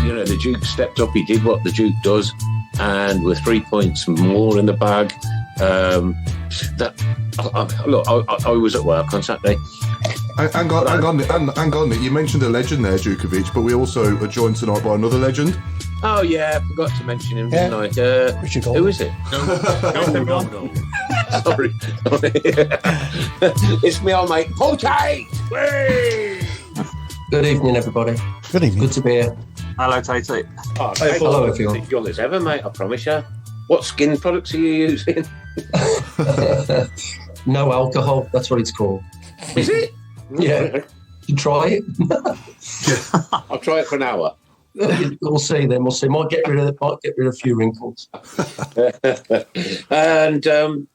You know, the Duke stepped up. He did what the Duke does, and with 3 points more in the bag. I was at work on Saturday. Hang on, Nick. You mentioned a legend there, Djukovic, but we also are joined tonight by another legend. Oh yeah, I forgot to mention him, didn't I? Who is it? No. Sorry. It's me, old mate. Portate! Good evening, everybody. Good evening. Good to be here. Hello, Tate. Oh, hello, everyone. Young as ever, mate. I promise you. What skin products are you using? No alcohol. That's what it's called. Is it? Yeah. You try it. I'll try it for an hour. We'll see. Then we'll see. Might get rid of a few wrinkles. And I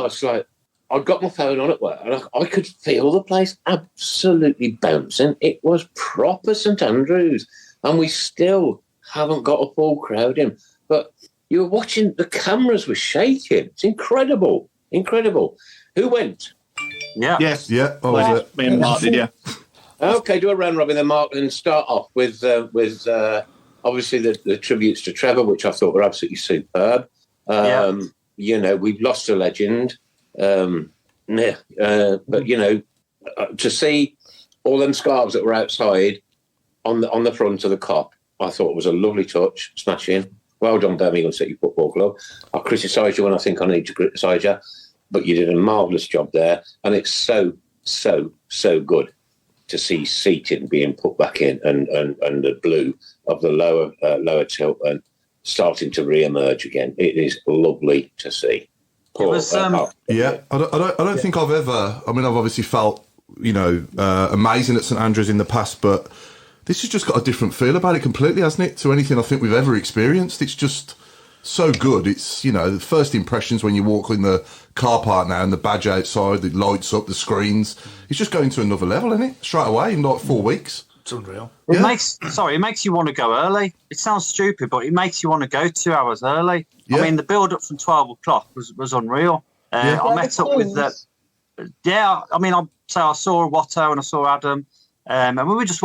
was like, I got my phone on at work, and I could feel the place absolutely bouncing. It was proper St Andrews, and we still haven't got a full crowd in. But you were watching; the cameras were shaking. It's incredible. Who went? Yeah. Yes. Yeah. Me and Mark did, yeah. Okay, do a round robin then, Mark, and start off with obviously the tributes to Trevor, which I thought were absolutely superb. You know, we've lost a legend, but you know, to see all them scarves that were outside on the front of the Kop, I thought it was a lovely touch, smashing. Well done, Birmingham City Football Club. I criticised you when I think I need to criticise you, but you did a marvellous job there, and it's so good to see seating being put back in and the blue of the lower Tilton starting to re-emerge again. It is lovely to see. It was, I don't think I've ever. I mean, I've obviously felt, you know, amazing at St Andrews in the past, but this has just got a different feel about it completely, hasn't it? To anything I think we've ever experienced. It's just so good. It's, you know, the first impressions when you walk in the car park now and the badge outside, the lights up, the screens. It's just going to another level, isn't it? Straight away in like 4 weeks. It's unreal. It makes you want to go early. It sounds stupid, but it makes you want to go 2 hours early. Yeah. I mean, the build-up from 12 o'clock was unreal. I met up with the... Yeah, I mean, I saw Watto and I saw Adam, and we were just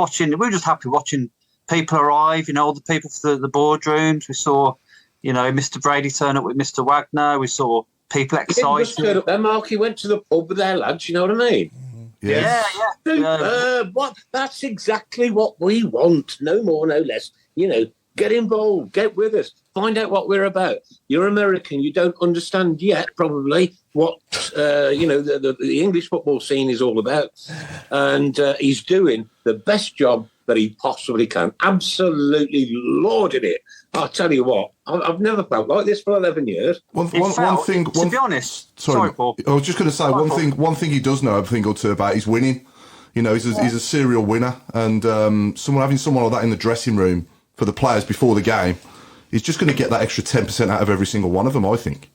happy watching people arrive, you know, all the people for the boardrooms. We saw, you know, Mr. Brady turn up with Mr. Wagner. We saw people excited. He didn't just turn up there, Mark. He went to the pub with their lads, you know what I mean? Yeah. That's exactly what we want. No more, no less. You know, get involved, get with us, find out what we're about. You're American, you don't understand yet, probably, what you know the English football scene is all about. And he's doing the best job that he possibly can. Absolutely lauded it. I'll tell you what, I've never felt like this for 11 years. To be honest, sorry, Paul. I was just going to say one thing he does know a thing or two about is winning. You know, he's a serial winner, and having someone like that in the dressing room for the players before the game, he's just going to get that extra 10% out of every single one of them, I think.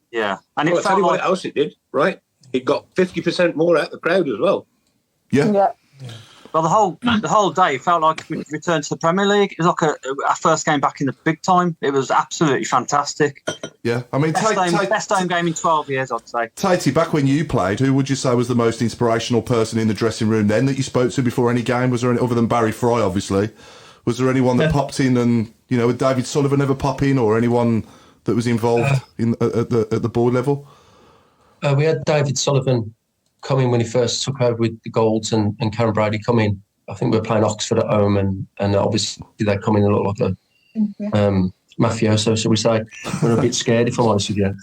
Yeah, and I'll tell you what else it did, right? It got 50% more out of the crowd as well. Yeah. Well, the whole day felt like we returned to the Premier League. It was like our first game back in the big time. It was absolutely fantastic. Yeah, I mean, best home game in 12 years, I'd say. Tatey, back when you played, who would you say was the most inspirational person in the dressing room then that you spoke to before any game? Was there any, other than Barry Fry, obviously? Was there anyone that popped in, and, you know, would David Sullivan ever pop in, or anyone that was involved at the board level? We had David Sullivan come in when he first took over with the Golds, and Karen Brady come in. I think we were playing Oxford at home, and obviously they come in and look like a mafioso, so we say. We're a bit scared, if I'm honest with you.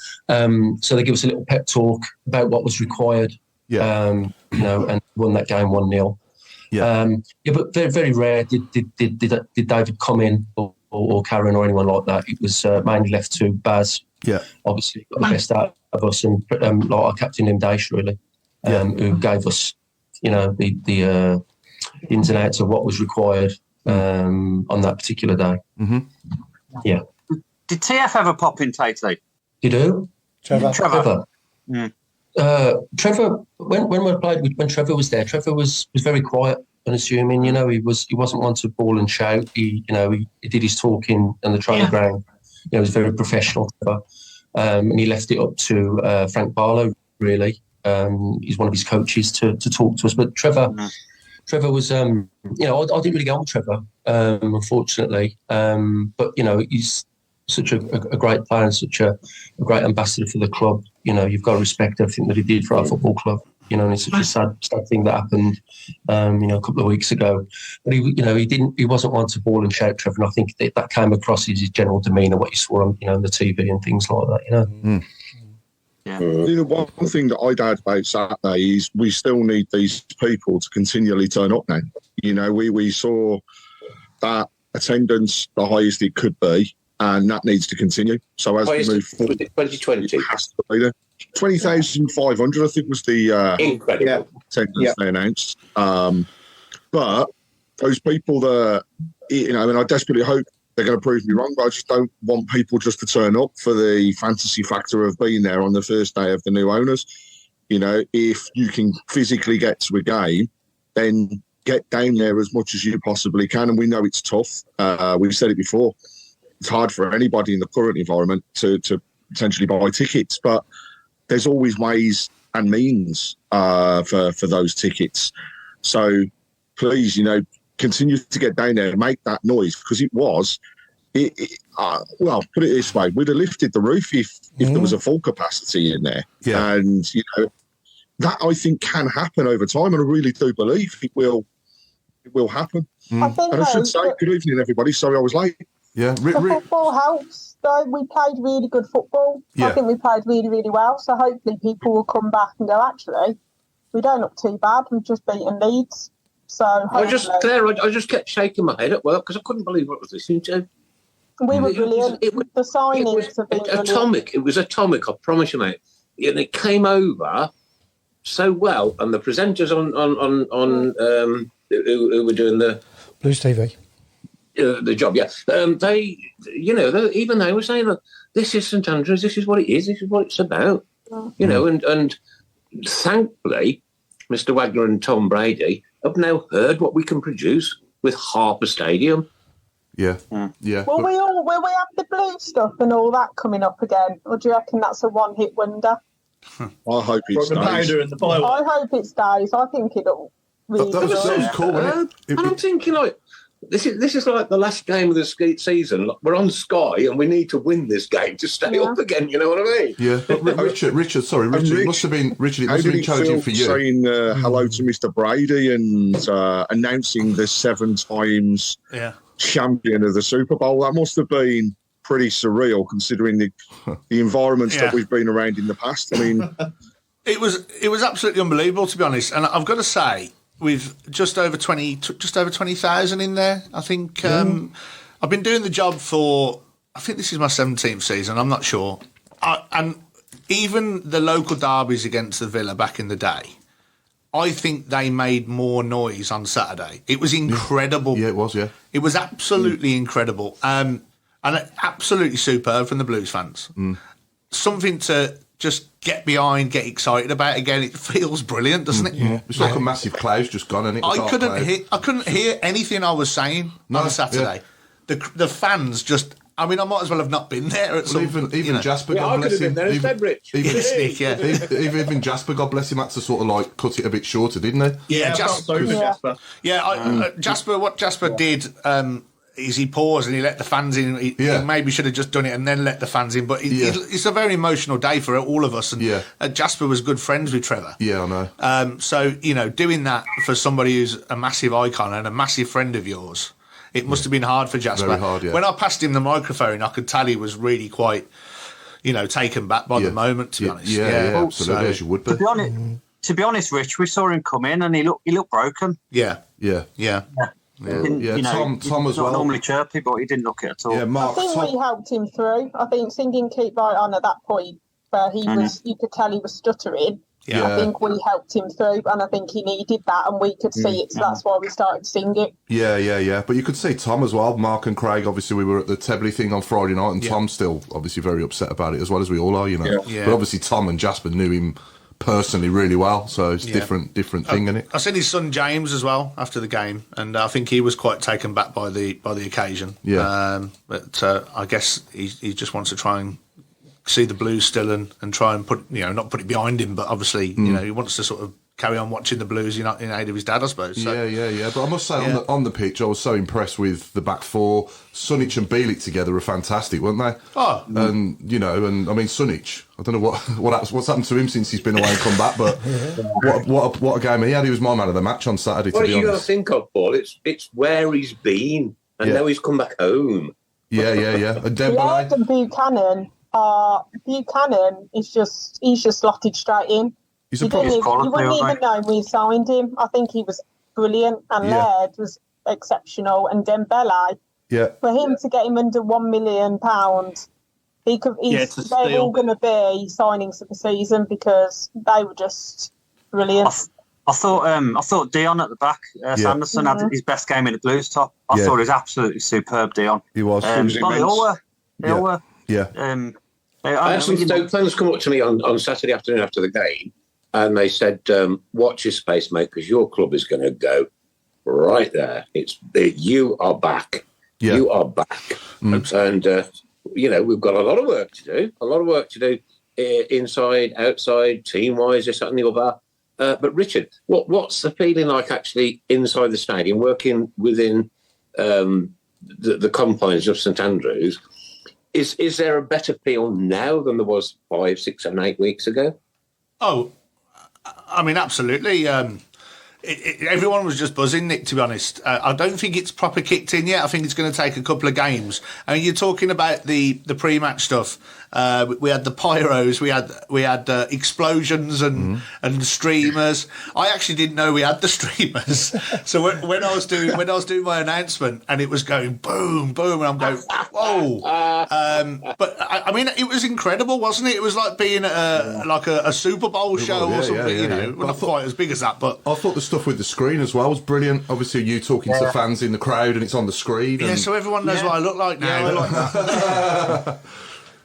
So they give us a little pep talk about what was required, you know, and won that game 1-0. But very, very rare did David come in, or Karen, or anyone like that. It was mainly left to Baz. Yeah, obviously got the best out of us, and like our captain named Daesh, really, who gave us, you know, the ins and outs of what was required on that particular day. Mm-hmm. Yeah. Did TF ever pop in, Tatey? You do? Trevor. Mm. Trevor, when we played, when Trevor was there, Trevor was very quiet, unassuming. You know, he wasn't one to bawl and shout. He did his talking on the training ground. You know, he was very professional, Trevor. And he left it up to Frank Barlow, really. He's one of his coaches to talk to us. But Trevor Trevor was, I didn't really get on with Trevor, unfortunately. But, he's such a great player and such a great ambassador for the club. You've got to respect everything that he did for our football club. And it's such a sad thing that happened, a couple of weeks ago. But he wasn't one to bawl and shout, Trevor. And I think that came across his general demeanour, what you saw on, the TV and things like that. Mm. Yeah. One thing that I'd add about Saturday is we still need these people to continually turn up now. We saw that attendance the highest it could be, and that needs to continue. So as we move forward, 2020 it has to be there. 20,500, I think, was the incredible attendance they announced. But those people that, I desperately hope they're going to prove me wrong, but I just don't want people just to turn up for the fantasy factor of being there on the first day of the new owners. If you can physically get to a game, then get down there as much as you possibly can. And we know it's tough. We've said it before. It's hard for anybody in the current environment to potentially buy tickets, but there's always ways and means for those tickets. So please, continue to get down there and make that noise, because put it this way, we'd have lifted the roof if there was a full capacity in there. Yeah. And, that I think can happen over time, and I really do believe it will happen. I think, and I should say, good evening, everybody. Sorry I was late. Yeah. The football helps, though. We played really good football. Yeah. I think we played really, really well. So hopefully people will come back and go, actually, we don't look too bad. We've just beaten Leeds. So I just kept shaking my head at work because I couldn't believe what I was listening to. We were brilliant. The signings have been atomic. It was atomic, I promise you, mate. And it came over so well. And the presenters on who were doing the Blues TV. The job, yeah. They were saying, look, this is St Andrews, this is what it is, this is what it's about. And thankfully, Mr. Wagner and Tom Brady have now heard what we can produce with half a stadium. Yeah. Will we have the blue stuff and all that coming up again, or do you reckon that's a one-hit wonder? I hope it stays. The powder and the boil. I hope it stays. I think it'll really. That was cool, wasn't it? And I'm thinking, this is like the last game of the season. We're on Sky, and we need to win this game to stay up again. You know what I mean? Yeah. But Richard, it must have been challenging for you. Saying hello to Mr. Brady and announcing the 7 times champion of the Super Bowl. That must have been pretty surreal, considering the environments that we've been around in the past. I mean, it was absolutely unbelievable, to be honest. And I've got to say, with just over 20,000 in there, I think I've been doing the job for, I think this is my 17th season. I'm not sure. And even the local derbies against the Villa back in the day, I think they made more noise on Saturday. It was incredible. Yeah, it was. Yeah, it was absolutely incredible. And absolutely superb from the Blues fans. Something to just get behind, get excited about again. It feels brilliant, doesn't it? Yeah. It's like a massive cloud's just gone, and I couldn't hear anything I was saying on Saturday. Yeah. The fans just. I mean, I might as well have not been there. Even Jasper, God bless him. Even Jasper, God bless him, had to sort of like cut it a bit shorter, didn't he? Yeah, Jasper. Jasper. What Jasper did is he paused and he let the fans in. He maybe should have just done it and then let the fans in. But it's a very emotional day for all of us. And Jasper was good friends with Trevor. Yeah, I know. So doing that for somebody who's a massive icon and a massive friend of yours. It must have been hard for Jasper. Very hard, yeah. When I passed him the microphone, I could tell he was really quite, taken back by the moment, to be honest. Yeah, absolutely, as you would be. To be honest, Rich, we saw him come in and he looked broken. Yeah. Tom as well. Not normally chirpy, but he didn't look it at all. Yeah, Mark, I think we helped him through. I think singing "Keep Right On" at that point, where you could tell he was stuttering. Yeah. I think we helped him through, and I think he needed that, and we could see it, so that's why we started singing. Yeah. But you could see Tom as well. Mark and Craig, obviously, we were at the Tebley thing on Friday night, and Tom's still obviously very upset about it, as well as we all are, Yeah. But obviously, Tom and Jasper knew him personally really well, so it's different thing, isn't it? I seen his son James as well after the game, and I think he was quite taken back by the occasion. Yeah. But I guess he just wants to try and see the Blues still and try and put not put it behind him, but obviously he wants to sort of carry on watching the Blues in aid of his dad, I suppose. So. Yeah. But I must say, on the pitch, I was so impressed with the back four. Sunic and Bielik together were fantastic, weren't they? Oh, and I mean Sunic. I don't know what's happened to him since he's been away and come back, but what a game he had. He was my man of the match on Saturday. What are you going to think of, Paul? It's where he's been, and now he's come back home. Yeah. And Laird and Buchanan is he's just slotted straight in. You wouldn't even know we signed him. I think he was brilliant, and Laird was exceptional, and Dembele. Yeah. For him to get him under £1 million, they're all going to be signings of the season because they were just brilliant. I thought Dion at the back, Sanderson had his best game in the Blues top. I thought he was absolutely superb, Dion. He was. But they all were. Yeah. I had some Stoke fans come up to me on Saturday afternoon after the game, and they said, "Watch your space, mate, because your club is going to go right there. You are back. Yeah. You are back." And we've got a lot of work to do. Inside, outside, team-wise, this, that, and the other. But Richard, what's the feeling like actually inside the stadium, working within the confines of St Andrews? Is there a better feel now than there was 5, 6, and 8 weeks ago? Oh, I mean, absolutely. Everyone was just buzzing, Nick, to be honest. I don't think it's proper kicked in yet. I think it's going to take a couple of games. I mean, you're talking about the pre-match stuff. We had the pyros, we had explosions and streamers. I actually didn't know we had the streamers. So when I was doing my announcement and it was going boom, boom, and I'm going, whoa. But I mean, it was incredible, wasn't it? It was like being at a Super Bowl show or something. Not quite as big as that, but I thought the stuff with the screen as well was brilliant. Obviously, you talking to fans in the crowd and it's on the screen. Yeah, so everyone knows what I look like now. I like that.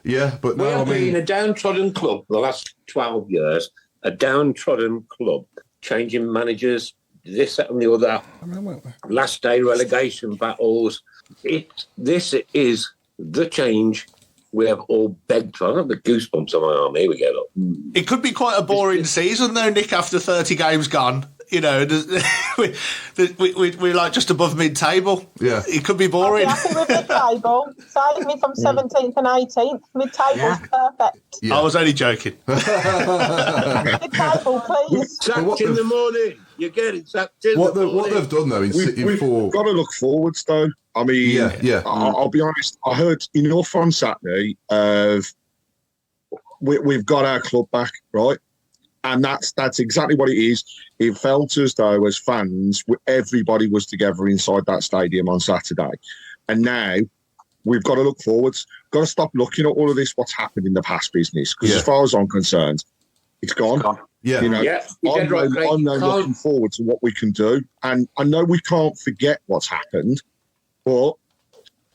Yeah, but we have been a downtrodden club for the last 12 years, a downtrodden club, changing managers, this, that, and the other, last day relegation battles. This is the change we have all begged for. I have the goosebumps on my arm. Here we go. Look. It could be quite a boring season, though, Nick, after 30 games gone. You know, we're like just above mid-table. Yeah. It could be boring. I'll be happy with mid-table. Save me from 17th and 18th. Mid-table's perfect. Yeah. I was only joking. Mid-table, please. Sacked in the morning. You're getting sacked in the morning. What they've done, though, we've got to look forwards, though. I mean, I'll be honest. I heard enough on Saturday of we've got our club back, right? And that's exactly what it is. It felt as though, as fans, everybody was together inside that stadium on Saturday. And now we've got to look forwards. Got to stop looking at all of this, what's happened in the past business. Because as far as I'm concerned, it's gone. Yeah. You know, I'm now looking forward to what we can do. And I know we can't forget what's happened, but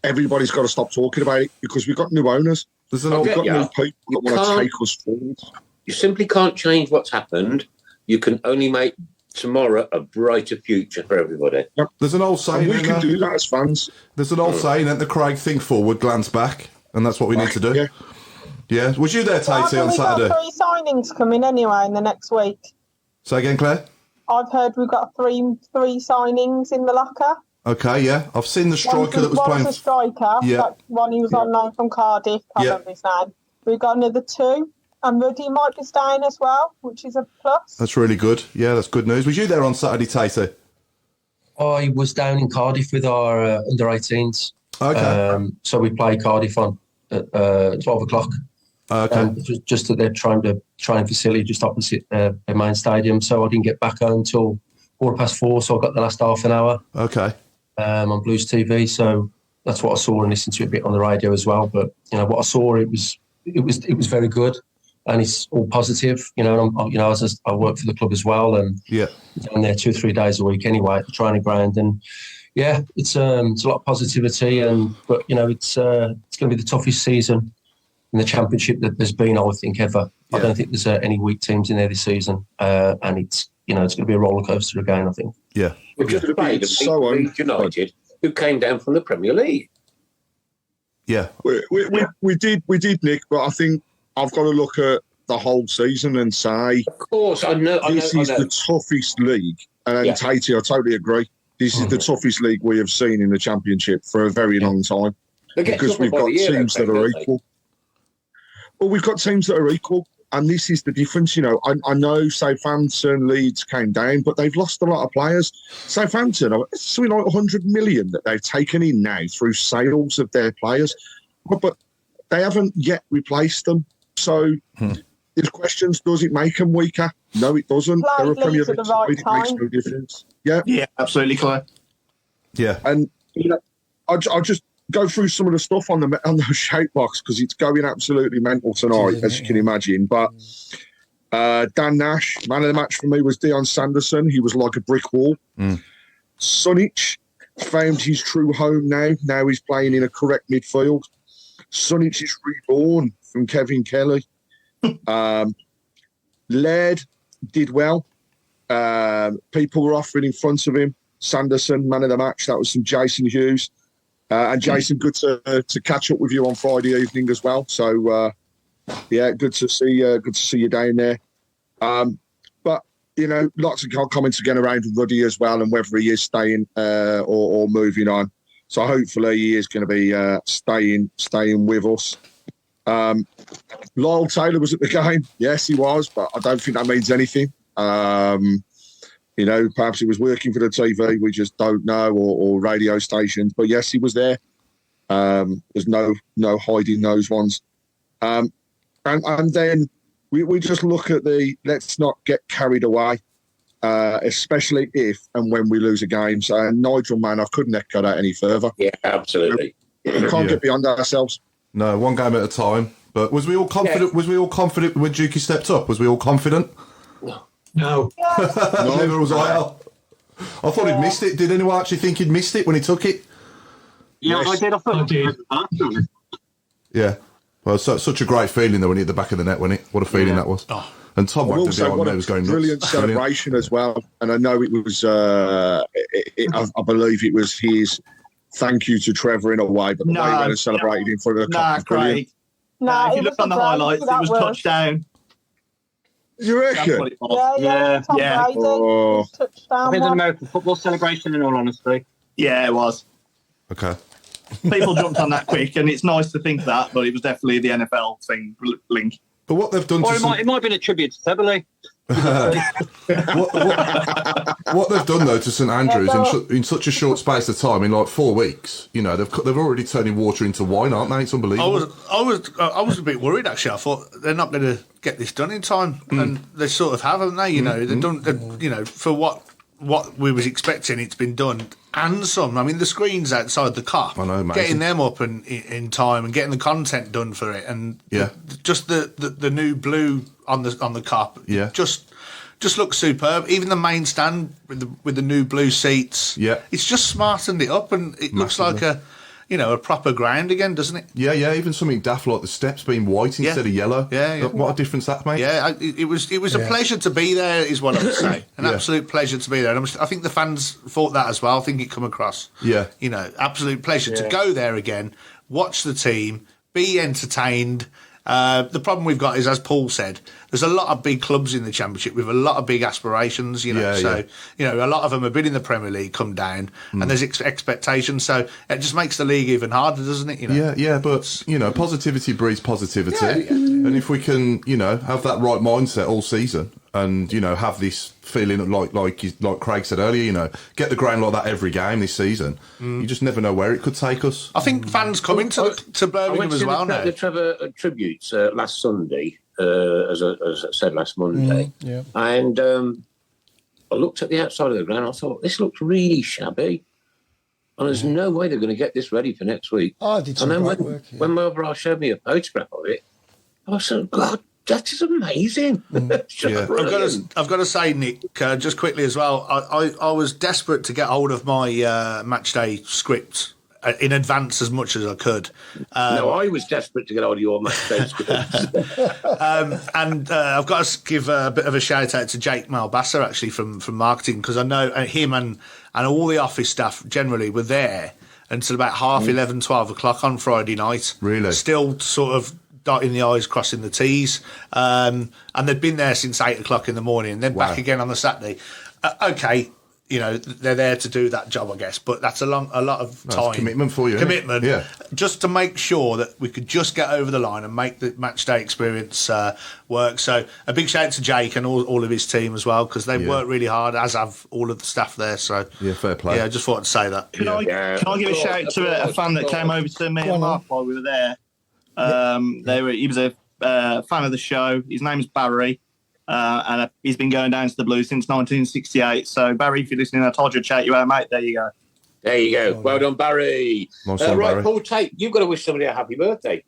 everybody's got to stop talking about it because we've got new owners. We've got new people that want to take us forward. You simply can't change what's happened. You can only make tomorrow a brighter future for everybody. Yep. There's an old saying. And we can do that as fans. There's an old saying that the Craig think forward, glance back, and that's what we need to do. Yeah. Was you there, Tatey, on Saturday? We've got 3 signings coming anyway in the next week. Say again, Claire? I've heard we've got three signings in the locker. Okay, yeah. I've seen the striker that was playing. One was a striker. Yeah. Like one who was on loan from Cardiff. Can't remember his name. We've got another 2. And Ruddy might be staying as well, which is a plus. That's really good. Yeah, that's good news. Was you there on Saturday, Tatey? I was down in Cardiff with our under-18s. Okay. So we play Cardiff on at 12 o'clock. Okay. Just at their training facility just opposite their main stadium. So I didn't get back home until 4:04, so I got the last half an hour. Okay. On Blues TV. So that's what I saw and listened to a bit on the radio as well. But, what I saw, it was very good. And it's all positive, And I work for the club as well, and I'm there 2 or 3 days a week anyway at the training ground, and it's a lot of positivity, but it's going to be the toughest season in the Championship that there's been, I think, ever. I don't think there's any weak teams in there this season, and it's going to be a roller coaster again, I think. Yeah, we just played Leeds United, who came down from the Premier League. Yeah, we did, Nick, but I think I've got to look at the whole season and say, of course, I know this is the toughest league. And Yeah. Tatey, I totally agree. This is the toughest league we have seen in the Championship for a very long time. They get Because tougher we've by got the year, teams that don't are they? equal. Well, we've got teams that are equal. And this is the difference, you know. I know Southampton, Leeds came down, but they've lost a lot of players. Southampton, it's something like 100 million that they've taken in now through sales of their players, but they haven't yet replaced them. So there's questions: does it make them weaker? No, it doesn't. They're a Premier Slightly League to the right side. It makes time. no difference. Yeah, Yeah, absolutely, Claire. Yeah. and you know, I'll just go through some of the stuff on the shout box because it's going absolutely mental tonight, as you can imagine. But Dan Nash, man of the match for me was Dion Sanderson. He was like a brick wall. Sunic found his true home now. Now he's playing in a correct midfield. Sunic is reborn from Kevin Kelly. Laird did well. People were offering in front of him. Sanderson, man of the match. That was some Jason Hughes. And Jason, good to catch up with you on Friday evening as well. So, yeah, good to see you down there. But you know, lots of comments again around Ruddy as well, and whether he is staying or moving on. So hopefully he is going to be staying with us. Lyle Taylor was at the game. Yes, he was, but I don't think that means anything. You know, perhaps he was working for the TV. We just don't know, or radio stations. But yes, he was there. There's no hiding those ones. And then we just look at let's not get carried away, especially if and when we lose a game. So Nigel, man, I couldn't echo that any further. Yeah, absolutely. We can't get beyond ourselves. No, one game at a time. But was we all confident? Yeah. Was we all confident when Dukey stepped up? Was we all confident? No. Neither was I. I thought he'd missed it. Did anyone actually think he'd missed it when he took it? Yeah, Yes. I did. I thought I did. Yeah. Well, such a great feeling though when he hit the back of the net, wasn't it? What a feeling that was. Oh. And Tom But whacked the also, behind what there a was going nuts. brilliant celebration as well. And I know it was, I believe it was his thank you to Trevor in a way, but the way he went and celebrated in front of the Nah, was brilliant. Craig. No, If you it look was on the a great- highlights, it that was touchdown. You That's reckon? what it was. Yeah, Tom Yeah. Brady, Oh. his touchdown I think it's an one. American football celebration, in all honesty. Yeah, it was. Okay. People jumped on that quick, and it's nice to think that, but it was definitely the NFL thing link. But what they've done Or to it might have been a tribute to Severley. what they've done though to St Andrews in such a short space of time, in like 4 weeks, you know, they've already turning water into wine, aren't they? It's unbelievable. I was a bit worried actually. I thought they're not going to get this done in time, and they sort of have, haven't they? You know, they've done. You know, for what we was expecting, it's been done and some. I mean, the screens outside the car, I know, amazing. getting them up and in time and getting the content done for it, and Yeah. just the new blue on the cup, Yeah. just looks superb. Even the main stand with the new blue seats, Yeah. it's just smartened it up, and it looks like a proper ground again, doesn't it? Yeah, even something daft like the steps being white instead of yellow. Yeah. What a difference that makes. Yeah, it was a pleasure to be there, is what I would say. An Yeah. absolute pleasure to be there. And I think the fans thought that as well. I think it come across. Yeah. You know, absolute pleasure to go there again, watch the team, be entertained. The problem we've got is, as Paul said, there's a lot of big clubs in the Championship with a lot of big aspirations, you know. Yeah, so, yeah. you know, a lot of them have been in the Premier League, come down, and there's expectations. So it just makes the league even harder, doesn't it? You know? Yeah, but, you know, positivity breeds positivity. And if we can, you know, have that right mindset all season and, you know, have this feeling like Craig said earlier, you know, get the ground like that every game this season, you just never know where it could take us. I think fans coming to I Birmingham went as to well the now. Trevor tributes last Sunday, as I said last Monday. And I looked at the outside of the ground. I thought, this looks really shabby. And there's no way they're going to get this ready for next week. Oh, I did some and then great work. when my brother showed me a photograph of it, I was like, God, that is amazing. It's just Yeah. brilliant. I've got to say, Nick, just quickly as well, I was desperate to get hold of my match day script in advance as much as I could. No, I was desperate to get hold of your match day scripts. And I've got to give a bit of a shout out to Jake Malbasser, actually, from marketing, because I know him and all the office staff generally were there until about half 11, 12 o'clock on Friday night. Really? Still sort of dotting the I's, crossing the T's. And they'd been there since 8 o'clock in the morning and then back again on the Saturday. Okay, they're there to do that job, I guess, but that's a lot of time. That's commitment for you. Commitment. Yeah. Just to make sure that we could just get over the line and make the match day experience work. So a big shout out to Jake and all of his team as well, because they've worked really hard, as have all of the staff there. So fair play. Yeah, I just thought to say that. Can I give a shout out to a fan that came over to me and Mark while we were there? He was a fan of the show. His name's Barry. And he's been going down to the Blues since 1968. So, Barry, if you're listening, I told you to chat you out, mate. There you go. There you go. Well done, Barry. Nice one, right, Barry. Paul Tate, you've got to wish somebody a happy birthday.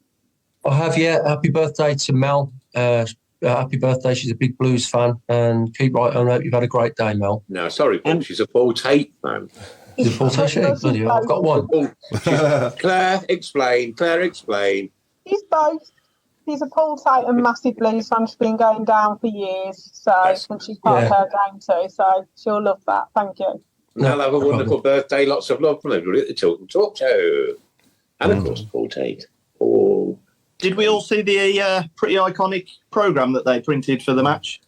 I have, yeah. Happy birthday to Mel. Happy birthday. She's a big Blues fan. And keep right on. Hope you've had a great day, Mel. No, sorry, Paul. She's a Paul Tate fan. She's a Paul Tate? Bloody hell, I've got one. Claire, explain. He's both. He's a Paul Tate and massive Blues fan. She's been going down for years, and she's part of her game too, so she'll love that. Thank you. Now have a wonderful birthday. Lots of love from everybody at the Tilton Talk Show. And, of course, Paul Tate. Paul. Did we all see the pretty iconic programme that they printed for the match?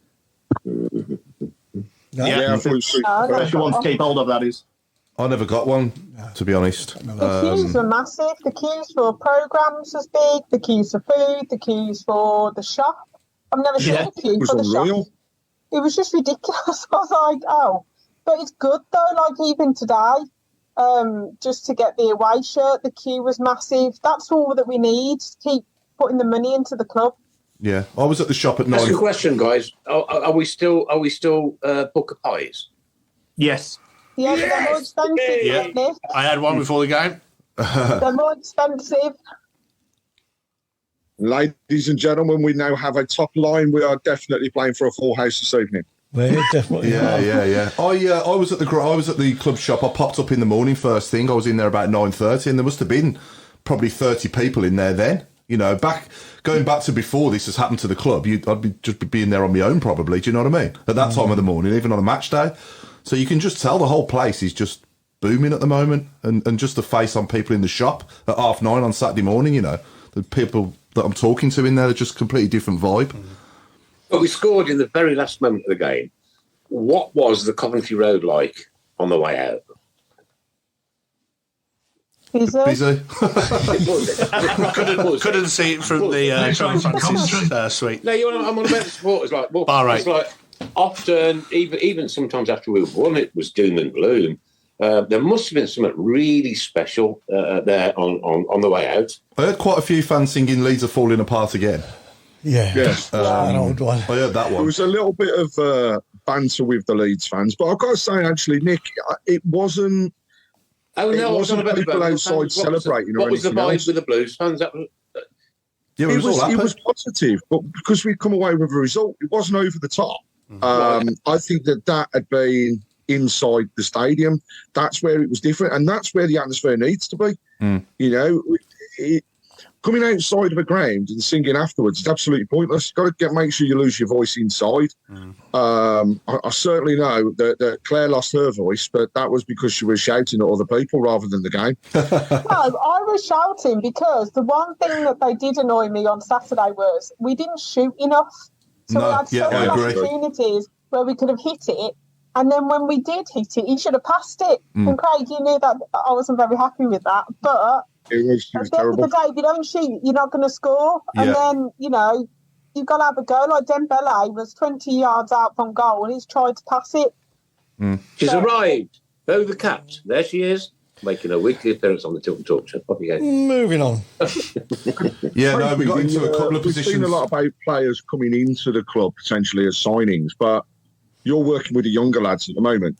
Yeah, I thought especially one to keep hold of, that is. I never got one, to be honest. The queues were massive. The queues for programmes was big. The queues for food. The queues for the shop. I've never seen a queue for the shop. It was just ridiculous. I was like, oh. But it's good, though, like even today, just to get the away shirt, the queue was massive. That's all that we need to keep putting the money into the club. Yeah, I was at the shop at 9. That's a question, guys. Are we still Booker Pies? Yes. Yeah, but they're more expensive. Yeah. I had one before the game. They're more expensive. Ladies and gentlemen, we now have a top line. We are definitely playing for a full house this evening. We're definitely. Yeah. I was at the club shop. I popped up in the morning first thing. I was in there about 9:30, and there must have been probably 30 people in there then. Going back to before this has happened to the club, I'd be just being there on my own probably. Do you know what I mean? At that time of the morning, even on a match day. So you can just tell the whole place is just booming at the moment, and just the face on people in the shop at 9:30 on Saturday morning, the people that I'm talking to in there are just completely different vibe. But we scored in the very last moment of the game. What was the Coventry Road like on the way out? Busy. couldn't see it from the John Francis suite. No, I'm on about the supporters. Like, well, Bar right. It's like often, even sometimes after we won, it was doom and gloom. There must have been something really special there on the way out. I heard quite a few fans singing "Leeds are falling apart again." Yes. An old one. I heard that one. There was a little bit of banter with the Leeds fans, but I've got to say, actually, Nick, it wasn't. Oh no, it wasn't people outside celebrating or anything else. What was the vibe with the Blues fans? Yeah, it was positive, but because we'd come away with a result, it wasn't over the top. I think that had been inside the stadium. That's where it was different, and that's where the atmosphere needs to be. Coming outside of a ground and singing afterwards is absolutely pointless. You've got to make sure you lose your voice inside. I certainly know that Claire lost her voice, but that was because she was shouting at other people rather than the game. No, I was shouting because the one thing that they did annoy me on Saturday was we didn't shoot enough. So we had so many opportunities where we could have hit it. And then when we did hit it, he should have passed it. And Craig, you knew that I wasn't very happy with that. But it was at the terrible. end of the day, if you don't shoot, you're not going to score. And then, you've got to have a go. Like Dembele was 20 yards out from goal and he's tried to pass it. She's arrived. Though the caps. There she is, making a weekly appearance on the Tilton Talk Show. Moving on. We got into a couple of positions. We've seen a lot about players coming into the club potentially as signings, but you're working with the younger lads at the moment,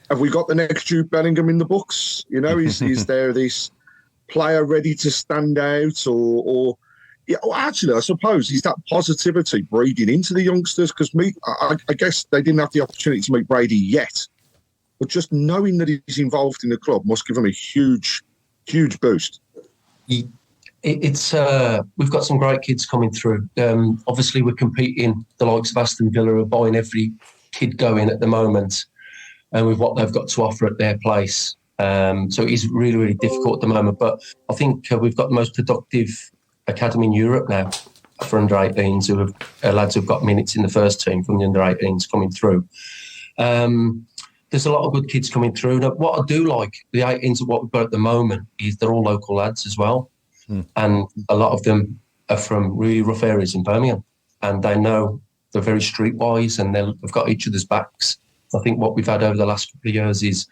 Have we got the next Jude Bellingham in the books? Is there this player ready to stand out or actually, I suppose, is that positivity breeding into the youngsters? Because I guess they didn't have the opportunity to meet Brady yet, but just knowing that he's involved in the club must give him a huge, huge boost. It's we've got some great kids coming through. Obviously, we're competing. The likes of Aston Villa are buying every kid going at the moment, and with what they've got to offer at their place. So it is really, really difficult at the moment. But I think we've got the most productive academy in Europe now for under-18s, who have lads who've got minutes in the first team from the under-18s coming through. There's a lot of good kids coming through. Now, what I do like, the 18s of what we've got at the moment, is they're all local lads as well. And a lot of them are from really rough areas in Birmingham. And they know they're very streetwise and they've got each other's backs. I think what we've had over the last couple of years is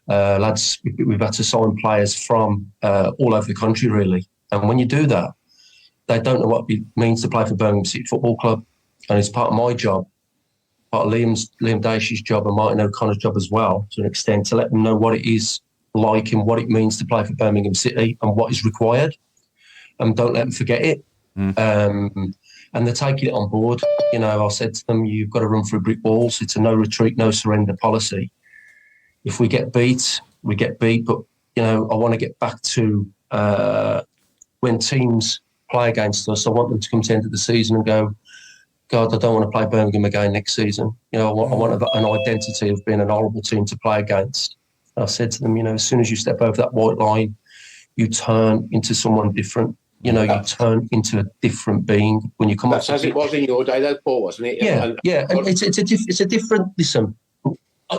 lads, we've had to sign players from all over the country, really. And when you do that, they don't know what it means to play for Birmingham City Football Club. And it's part of my job, part of Liam Dacey's job and Martin O'Connor's job as well, to an extent, to let them know what it is like and what it means to play for Birmingham City and what is required. And don't let them forget it. And they're taking it on board. You know, I said to them, you've got to run through brick walls. It's a no retreat, no surrender policy. If we get beat, we get beat. But, you know, I want to get back to when teams play against us, I want them to come to the end of the season and go, God, I don't want to play Birmingham again next season. You know, I want an identity of being an horrible team to play against. And I said to them, you know, as soon as you step over that white line, you turn into someone different. You know, you turn into a different being when you come up. That's as it was in your day, though, Paul, wasn't it? Yeah, And it's a different. Listen,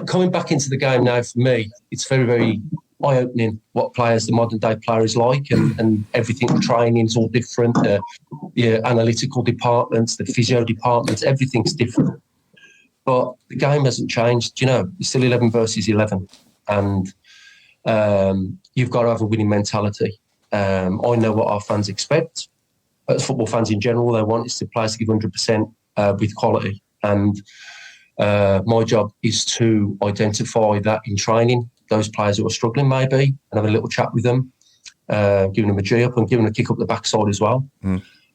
coming back into the game now for me, it's very, very eye-opening what the modern day player is like, and everything. The training's all different. The analytical departments, the physio departments, everything's different. But the game hasn't changed. You know, it's still 11 versus 11, and you've got to have a winning mentality. I know what our fans expect. As football fans in general, they want is the players to give 100% with quality. And my job is to identify that in training, those players who are struggling maybe, and have a little chat with them, giving them a G up and giving them a kick up the backside as well.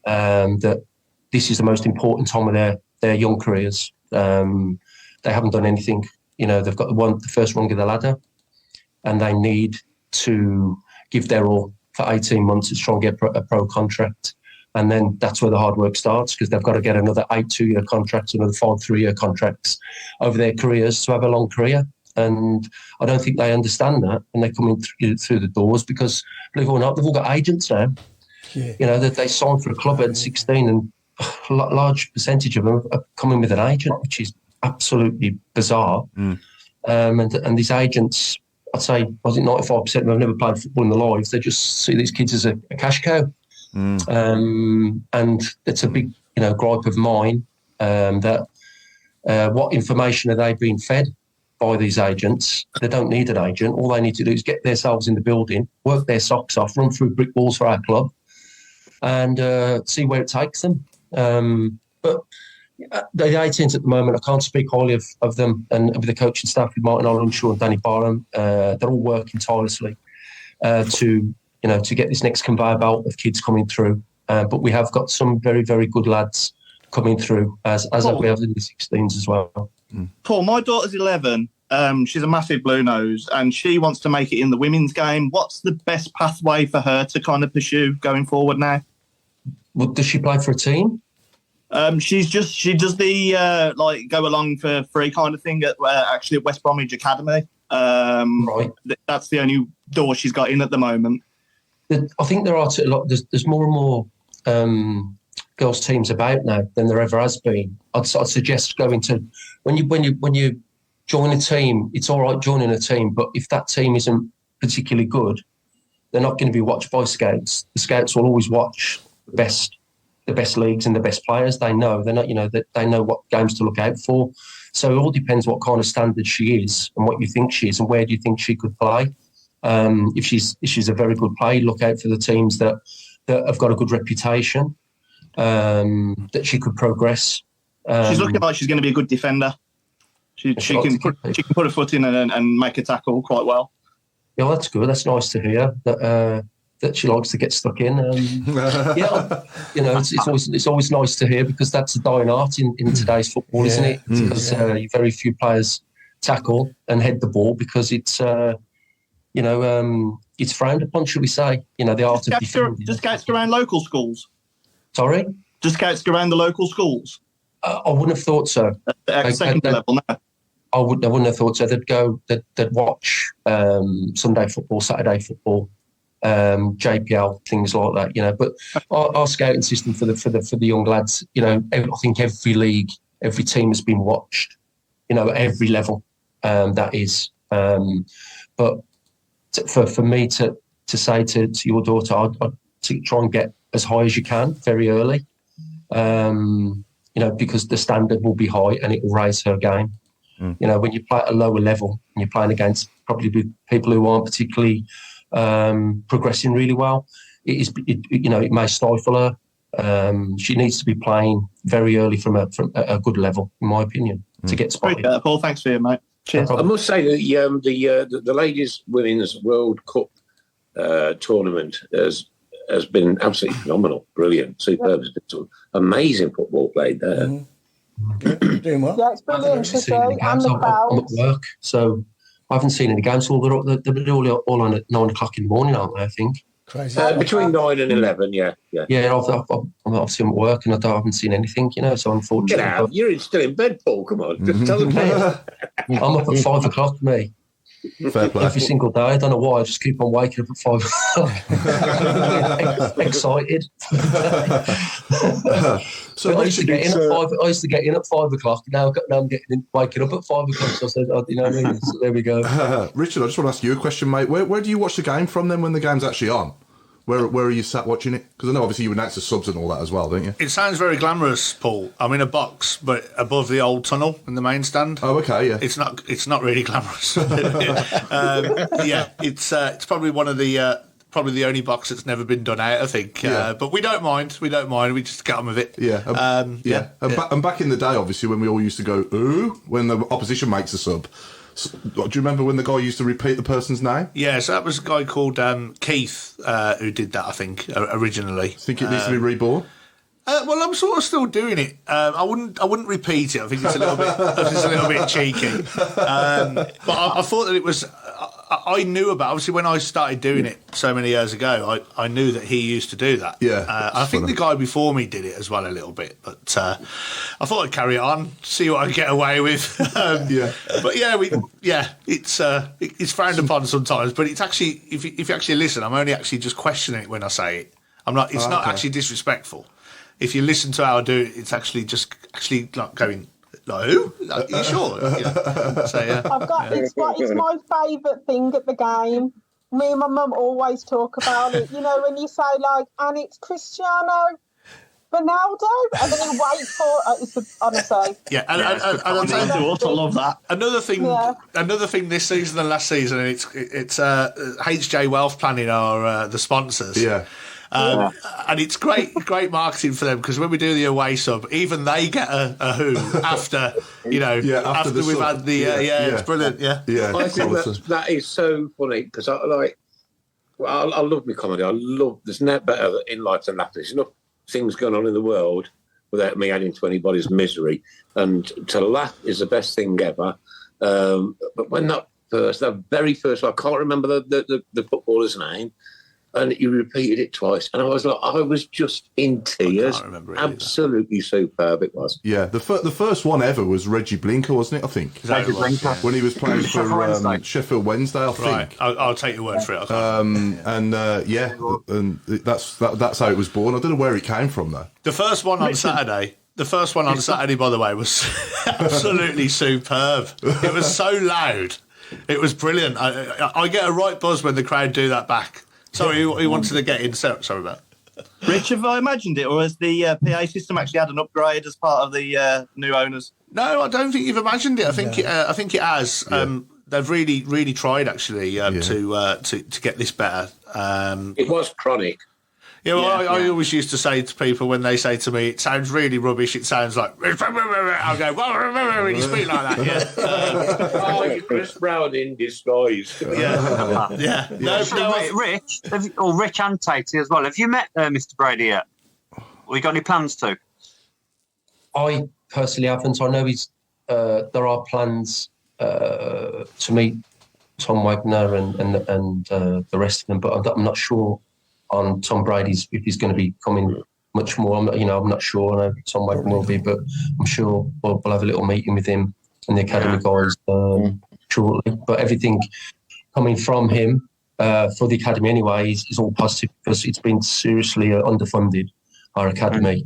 That this is the most important time of their young careers. They haven't done anything. You know, they've got the first rung of the ladder, and they need to give their all for 18 months to try and get a pro contract. And then that's where the hard work starts, because they've got to get another 8 2-year contracts, another 5 3-year contracts over their careers to have a long career. And I don't think they understand that when they come in through the doors, because, believe it or not, they've all got agents now. Yeah. You know, that they sign for a club at 16, and a large percentage of them are coming with an agent, which is absolutely bizarre. And these agents, I'd say, was it 95% of them have never played football in their lives. They just see these kids as a cash cow. And it's a big, you know, gripe of mine, that what information are they being fed by these agents? They don't need an agent. All they need to do is get themselves in the building, work their socks off, run through brick walls for our club, and see where it takes them. But the 18s at the moment, I can't speak highly of them, and with the coaching staff with Martin Olenshaw and Danny Barham, they're all working tirelessly to get this next conveyor belt of kids coming through. But we have got some very, very good lads coming through, as we have in the 16s as well. Paul, my daughter's 11. She's a massive blue nose, and she wants to make it in the women's game. What's the best pathway for her to kind of pursue going forward now? Well, does she play for a team? She does the go along for free kind of thing at West Bromwich Academy. Right. That's the only door she's got in at the moment. I think there are a lot. There's more and more girls' teams about now than there ever has been. I'd suggest going to when you join a team. It's all right joining a team, but if that team isn't particularly good, they're not going to be watched by scouts. The scouts will always watch the best leagues and the best players. They know they're not. You know that they know what games to look out for. So it all depends what kind of standard she is and what you think she is and where do you think she could play. If she's a very good player, look out for the teams that have got a good reputation, that she could progress. She's looking like she's going to be a good defender. She can put her foot in and make a tackle quite well. Yeah, well, that's good. That's nice to hear that she likes to get stuck in. Yeah, you know, it's always nice to hear, because that's a dying art in today's football, isn't it? Because very few players tackle and head the ball because it's. It's frowned upon, should we say? You know, the art of defending. Does scouts go around local schools? Sorry? Does scouts go around the local schools? I wouldn't have thought so. At secondary level now? I wouldn't have thought so. They'd watch Sunday football, Saturday football, JPL, things like that, you know. But our scouting system for the young lads, you know, I think every league, every team has been watched, you know, at every level. That is, but for me to say to your daughter, I'd try and get as high as you can very early, you know, because the standard will be high and it will raise her game. You know, when you play at a lower level and you're playing against probably with people who aren't particularly progressing really well, you know, it may stifle her. She needs to be playing very early from a good level, in my opinion, to get spotted. Paul, thanks for you, mate. Cheers. I must say that the ladies' women's World Cup tournament has been absolutely phenomenal, brilliant, superb. There's been some amazing football played there. Doing well. Yeah, it's brilliant to see. And the crowd. I'm at work, so I haven't seen any games. They're all on at 9 o'clock in the morning, aren't they? I think. Crazy. Between 9 and 11, yeah. Yeah, I'm obviously at work and I haven't seen anything, you know. So unfortunately, Get out! You're still in bed, Paul. Come on, just tell them. I'm up at 5 o'clock, me. Fair play. Every single day. I don't know why. I just keep on waking up at 5 o'clock. Excited. So I used to get in at 5. I used to get in at 5 o'clock. Now I'm waking up at 5 o'clock. So I said, you know what I mean? So there we go. Richard, I just want to ask you a question, mate. Where do you watch the game from then when the game's actually on? Where are you sat watching it? Because I know obviously you announce the subs and all that as well, don't you? It sounds very glamorous, Paul. I'm in a box, but above the old tunnel in the main stand. Oh, okay, yeah. It's not really glamorous. Yeah, it's probably one of the probably the only box that's never been done out, I think. Yeah. But we don't mind. We just get on with it. Yeah. And back in the day, obviously, when we all used to go, ooh, when the opposition makes a sub. So, do you remember when the guy used to repeat the person's name? Yeah, so that was a guy called Keith who did that, I think, originally. Think it needs to be reborn? Well, I'm sort of still doing it. I wouldn't repeat it. I think it's a little bit cheeky. But I thought that it was. I knew about. Obviously, when I started doing it so many years ago, I knew that he used to do that. Yeah, I think the guy before me did it as well a little bit. But I thought I'd carry it on, see what I could get away with. Yeah. But it's frowned upon sometimes. But it's actually, if you actually listen, I'm only actually just questioning it when I say it. I'm not. It's not actually disrespectful. If you listen to how I do it, it's actually like going, like, who? Are you sure? Yeah. So, yeah. It's my favourite thing at the game. Me and my mum always talk about it. You know, when you say, like, and it's Cristiano Ronaldo, and then you wait for it. Honestly. Yeah, and I'll tell you, I love that. Another thing this season and last season, and it's HJ Wealth Planning are the sponsors. Yeah. And it's great marketing for them because when we do the away sub, even they get a who after after we've had the it's brilliant. Yeah. I think that is so funny because I love my comedy. There's no better in life than laughter. There's enough things going on in the world without me adding to anybody's misery, and to laugh is the best thing ever. But when that very first, I can't remember the footballer's name. And you repeated it twice, and I was just in tears. I can't remember it Absolutely superb it was. Yeah, the first one ever was Reggie Blinker, wasn't it? I think. Reggie Blinker. When he was playing for Sheffield Wednesday, I think. Right, I'll take your word for it. And that's how it was born. I don't know where it came from though. The first one on Saturday. The first one on Saturday, by the way, was absolutely superb. It was so loud. It was brilliant. I get a right buzz when the crowd do that back. Sorry, he wanted to get in. Sorry about that. Rich, have I imagined it, or has the PA system actually had an upgrade as part of the new owners? No, I don't think you've imagined it. I think it has. Yeah. They've really tried actually to get this better. It was chronic. Yeah, well, I always used to say to people when they say to me, it sounds really rubbish, it sounds like... I'll go, when you speak like that, you're Chris Brown in disguise. Yeah. Rich and Tatey as well. Have you met Mr. Brady yet? Or you got any plans to? I personally haven't. I know there are plans to meet Tom Wagner and the rest of them, but I'm not sure on Tom Brady's if he's going to be coming much more. I'm not sure. I know Tom Wagner will be, but I'm sure we'll have a little meeting with him and the academy guys shortly. But everything coming from him for the academy anyway is all positive, because it's been seriously underfunded, our academy.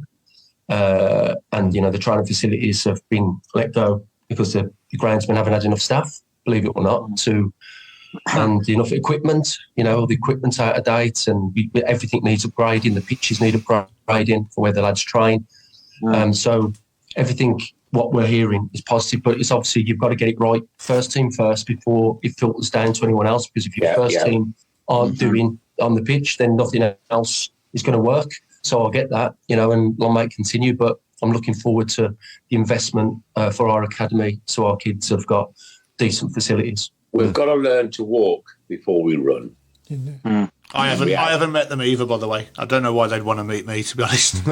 And, the training facilities have been let go because the groundsmen haven't had enough staff, believe it or not, and enough equipment. The equipment's out of date, and everything needs upgrading. The pitches need upgrading for where the lads train. So everything, what we're hearing, is positive, but it's obviously you've got to get it right, first team first, before it filters down to anyone else, because if your first team aren't doing on the pitch, then nothing else is going to work. So I'll get that, and I might continue, but I'm looking forward to the investment for our academy, so our kids have got decent facilities. We've got to learn to walk before we run. I haven't met them either, by the way. I don't know why they'd want to meet me, to be honest.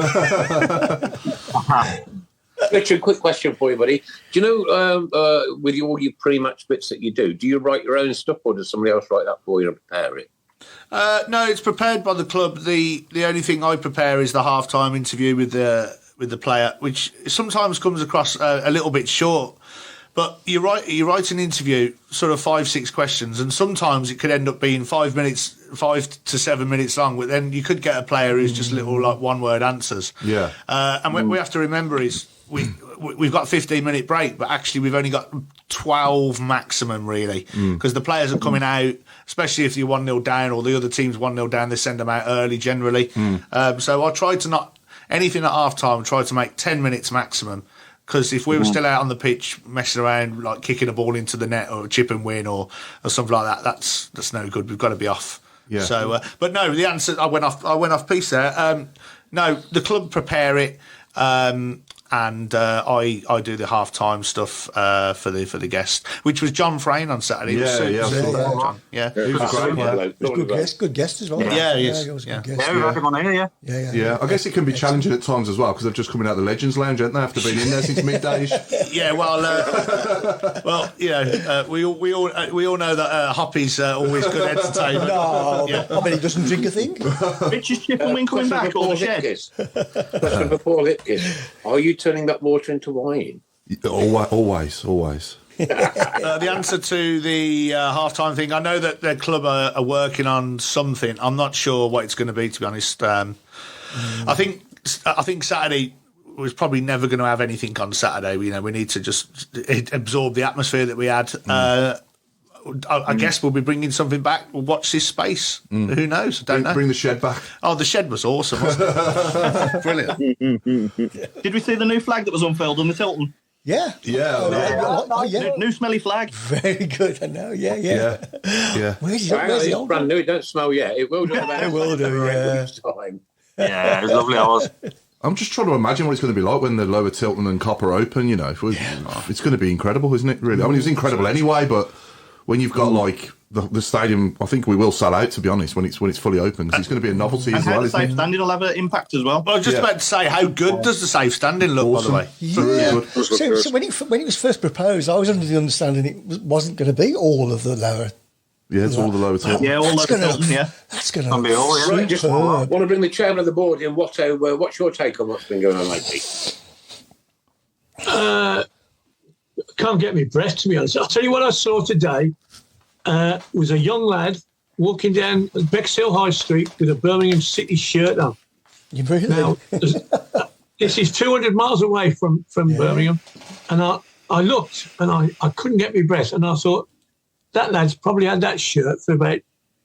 Richard, quick question for you, buddy. Do you know, with all your pre-match bits that you do you write your own stuff, or does somebody else write that for you and prepare it? No, it's prepared by the club. The only thing I prepare is the half-time interview with the player, which sometimes comes across a little bit short. But you write an interview, sort of 5-6 questions, and sometimes it could end up being 5 to 7 minutes long. But then you could get a player who's just little one-word answers. Yeah. And what we have to remember is we've got a 15-minute break, but actually we've only got 12 maximum, really, because the players are coming out, especially if you're 1-0 down or the other team's 1-0 down, they send them out early generally. So I try to not, anything at half-time, try to make 10 minutes maximum, because if we were still out on the pitch messing around, like kicking a ball into the net or a chip and win or something like that, that's no good. We've got to be off. Yeah. So, but no, the answer, I went off piece there. No, the club prepare it. And I do the half-time stuff for the guest, which was John Frayne on Saturday. He was good guest as well. Yeah, he is. Yeah, we've had him on here, yeah. I guess it can be challenging at times as well, because they've just coming out of the Legends Lounge, haven't they, after being in there since midday-ish? Yeah, well, we all know that Hoppy's always good entertainment. No, I mean, he doesn't drink a thing. Richard Chip and Win coming back, or the shed? Question for Paul Hipkiss. Are you turning that water into wine? Always. The answer to the half-time thing, I know that their club are working on something. I'm not sure what it's going to be, to be honest. I think Saturday was probably never going to have anything on Saturday. We need to just absorb the atmosphere that we had. I guess we'll be bringing something back. We'll watch this space. Who knows? I don't know. Bring the shed back. Oh, the shed was awesome, wasn't it? Brilliant. Did we see the new flag that was unfurled on the Tilton? Yeah. New smelly flag. Very good. I know. Yeah. Where's the old brand new? It don't smell yet. It will do. It will do. Yeah. Time. Yeah, it was lovely. I was. I'm just trying to imagine what it's going to be like when the lower Tilton and Copper open. It's going to be incredible, isn't it? Really. I mean, it was incredible anyway, but when you've got like the stadium, I think we will sell out, to be honest, when it's fully open, because it's going to be a novelty as well. And how the safe standing will have an impact as well. Well, I was just about to say, how good does the safe standing look, awesome. by the way? Yeah. So when it was first proposed, I was under the understanding it wasn't going to be all of the lower. Yeah, it's all the lower Tilton. Yeah, all the Tilton, yeah. That's going to be all, yeah. Right, just want to bring the chairman of the board in. What's your take on what's been going on lately? Can't get me breath, to be honest. I'll tell you what I saw today. Was a young lad walking down Bexhill High Street with a Birmingham City shirt on. You really? Now, this is 200 miles away from Birmingham, and I looked and I couldn't get my breath, and I thought that lad's probably had that shirt for about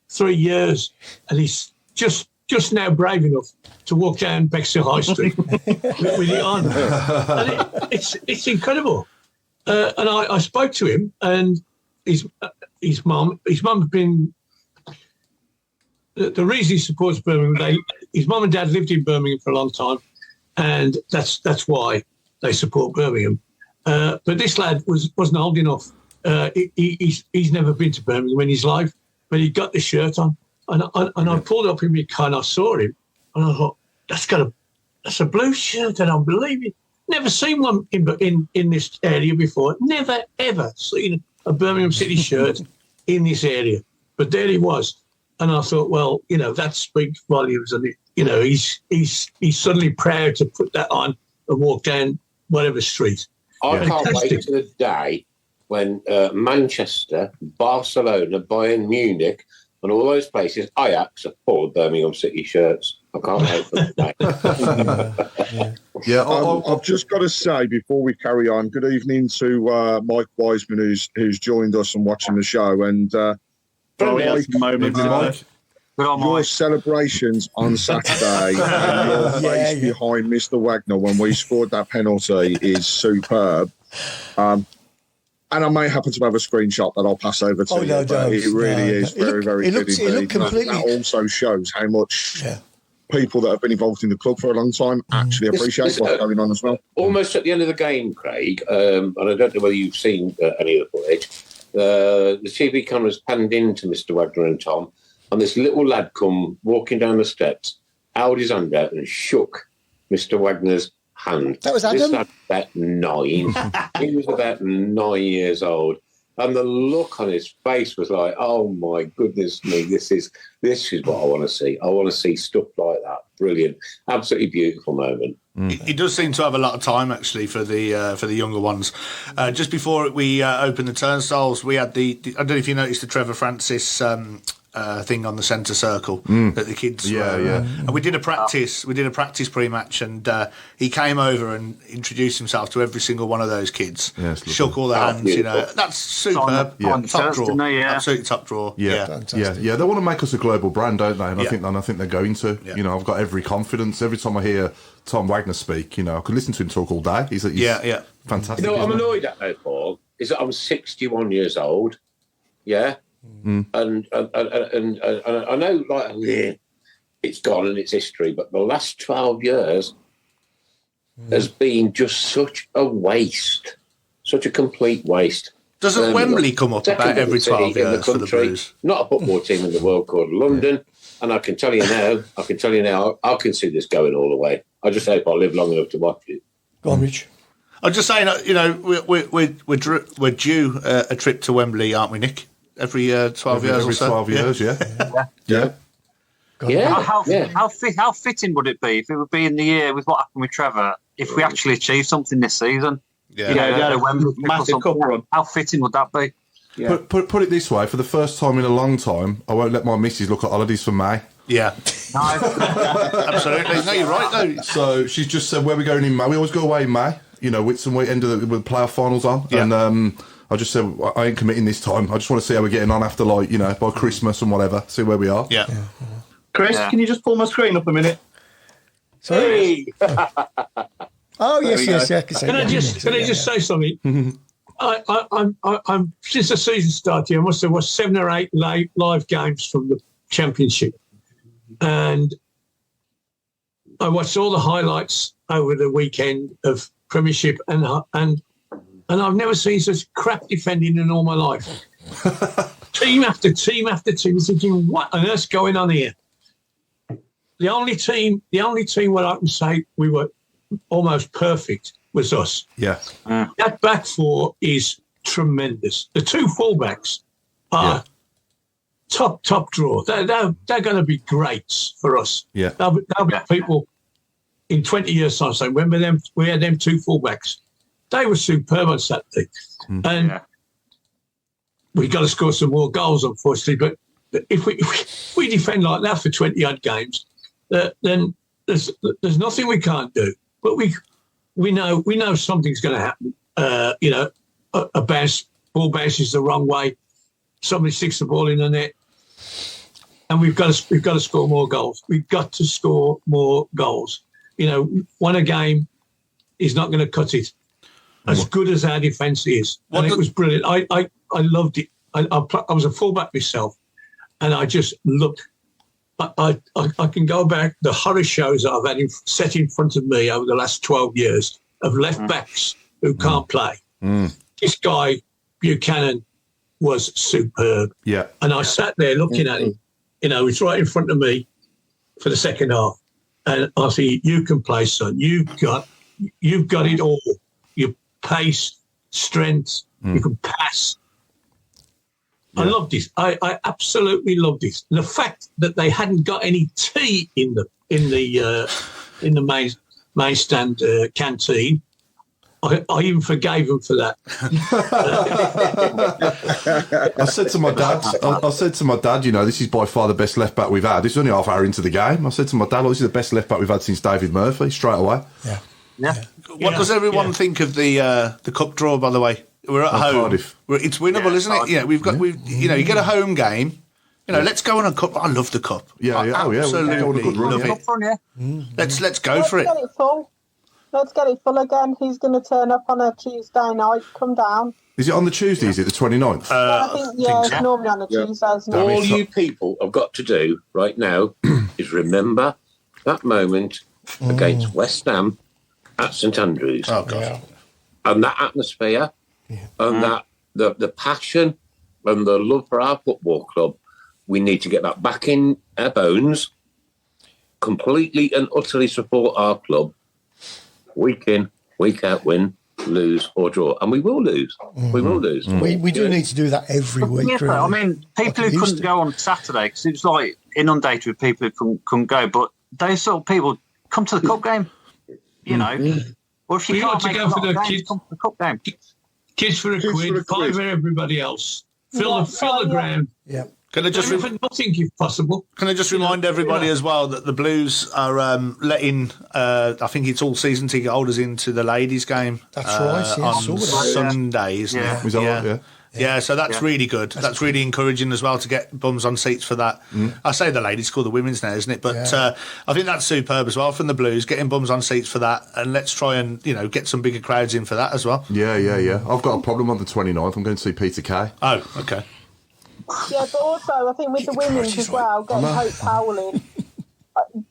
3 years, and he's just now brave enough to walk down Bexhill High Street with it on. And it's incredible. And I spoke to him, and his mum had been the reason he supports Birmingham. His mum and dad lived in Birmingham for a long time, and that's why they support Birmingham. But this lad wasn't old enough. He's never been to Birmingham in his life, but he got the shirt on, and I pulled up in my car and I saw him, and I thought that's a blue shirt, and I believe it. Never seen one in this area before. Never ever seen a Birmingham City shirt in this area. But there he was. And I thought, well, that speaks volumes. And, he's suddenly proud to put that on and walk down whatever street. I can't wait to the day when Manchester, Barcelona, Bayern Munich, and all those places, Ajax, are full of Birmingham City shirts. I can't wait for that. I've just got to say before we carry on, good evening to Mike Wiseman, who's joined us and watching the show. And Mike, your celebrations on Saturday and your face behind Mr. Wagner when we scored that penalty is superb. And I may happen to have a screenshot that I'll pass over to you. But it really is very, very good indeed. That also shows how much people that have been involved in the club for a long time actually appreciate what's going on as well. Almost at the end of the game, Craig, and I don't know whether you've seen any of the footage, the TV cameras panned into Mr. Wagner and Tom, and this little lad come walking down the steps, held his hand out and shook Mr. Wagner's hand. That was Adam? This lad was about 9. He was about 9 years old. And the look on his face was like, oh, my goodness me, this is what I want to see. I want to see stuff like that. Brilliant. Absolutely beautiful moment. He does seem to have a lot of time, actually, for the younger ones. Just before we opened the turnstiles, we had I don't know if you noticed the Trevor Francis thing on the centre circle that the kids and we did a practice pre-match, and he came over and introduced himself to every single one of those kids, shook all their hands. Beautiful. That's superb. Top draw. Absolutely top draw. They want to make us a global brand, don't they? And I think they're going to. I've got every confidence. Every time I hear Tom Wagner speak, I could listen to him talk all day. He's fantastic. I'm annoyed at that, Paul, is that I'm 61 years old. Yeah. And I know, it's gone and it's history, but the last 12 years has been just such a waste, such a complete waste. Doesn't Wembley come up about every 12 years for the Blues? Not a football team in the world called London, and I can tell you now, I can see this going all the way. I just hope I live long enough to watch it. Go on, Rich. I'm just saying, we're due a trip to Wembley, aren't we, Nick? Every 12 years or so. 12 years, How fitting would it be if it would be in the year with what happened with Trevor, if we actually achieved something this season? Massive cup run. How fitting would that be? Yeah. Put it this way, for the first time in a long time, I won't let my missus look at holidays for May. Yeah. No. Absolutely. No, you're right, though. So she's just said, where are we going in May? We always go away in May, with some end of with the playoff finals on. Yeah. And I just said, I ain't committing this time. I just want to see how we're getting on after, by Christmas and whatever, see where we are. Yeah. Chris, can you just pull my screen up a minute? Sorry. Oh, yes. Can I just say something? I'm since the season started, I must have watched 7 or 8 live games from the Championship. And I watched all the highlights over the weekend of Premiership, and I've never seen such crap defending in all my life. Team after team after team, thinking, what on earth's going on here? The only team where I can say we were almost perfect was us. Yeah. That back four is tremendous. The 2 fullbacks are top draw. They're going to be greats for us. Yeah. They'll be people in 20 years' time saying, remember them? We had them 2 fullbacks. They were superb on Saturday. And we got to score some more goals, unfortunately. But if we defend like that for 20-odd games, then there's nothing we can't do. But we know something's going to happen. A ball bounces the wrong way. Somebody sticks the ball in the net, and we've got to score more goals. We've got to score more goals. One a game is not going to cut it. As good as our defence is, and it was brilliant. I loved it. I was a fullback myself, and I just looked. I can go back the horror shows that I've had set in front of me over the last 12 years of left backs who can't play. This guy Buchanan was superb. Yeah, and I sat there looking at him. He's right in front of me for the second half, and I think you can play, son. You've got it all. Your pace, strength. You can pass. I loved this. I absolutely loved this. And the fact that they hadn't got any tea in the main stand canteen, I even forgave him for that. I said to my dad, you know, this is by far the best left back we've had. This is only half hour into the game. I said to my dad, this is the best left back we've had since David Murphy, straight away. Yeah. What does everyone think of the cup draw, by the way? We're at home. Cardiff. It's winnable, isn't it? Yeah, you get a home game. You know, let's go on a cup. I love the cup. Absolutely love it. Let's go for it. Get it full. Let's get it full again. Who's going to turn up on a Tuesday night? Come down. Is it on the Tuesday? Is it the 29th? I think it's normally on a Tuesday, isn't it? All you people have got to do right now is remember that moment against West Ham at St Andrews. Oh, God. And that atmosphere and that the passion and the love for our football club, we need to get that back in our bones, completely and utterly support our club, week in, week out, win, lose or draw. And we will lose. We will lose. We do need to do that every week. Yeah, really. I mean, people who couldn't go on Saturday, because it was like inundated with people who couldn't go, but those sort of people come to the cup game, you know. Or if you can't to make go a lot for the of games, kids. come to the cup game. Kids for a quid, five for everybody else. Fill the ground. Yeah. Can I just For nothing, if possible. Can I just remind everybody as well that the Blues are letting, I think it's all season ticket holders into the ladies' game. That's right. Yeah, on Sunday, isn't it? Is that right? Yeah, so that's really good. That's really encouraging as well to get bums on seats for that. I say the ladies, call the women's now, isn't it? But I think that's superb as well from the Blues, getting bums on seats for that. And let's try and, get some bigger crowds in for that as well. Yeah. I've got a problem on the 29th. I'm going to see Peter Kay. Oh, okay. Yeah, but also I think with the women's as well, getting Hope Powell in,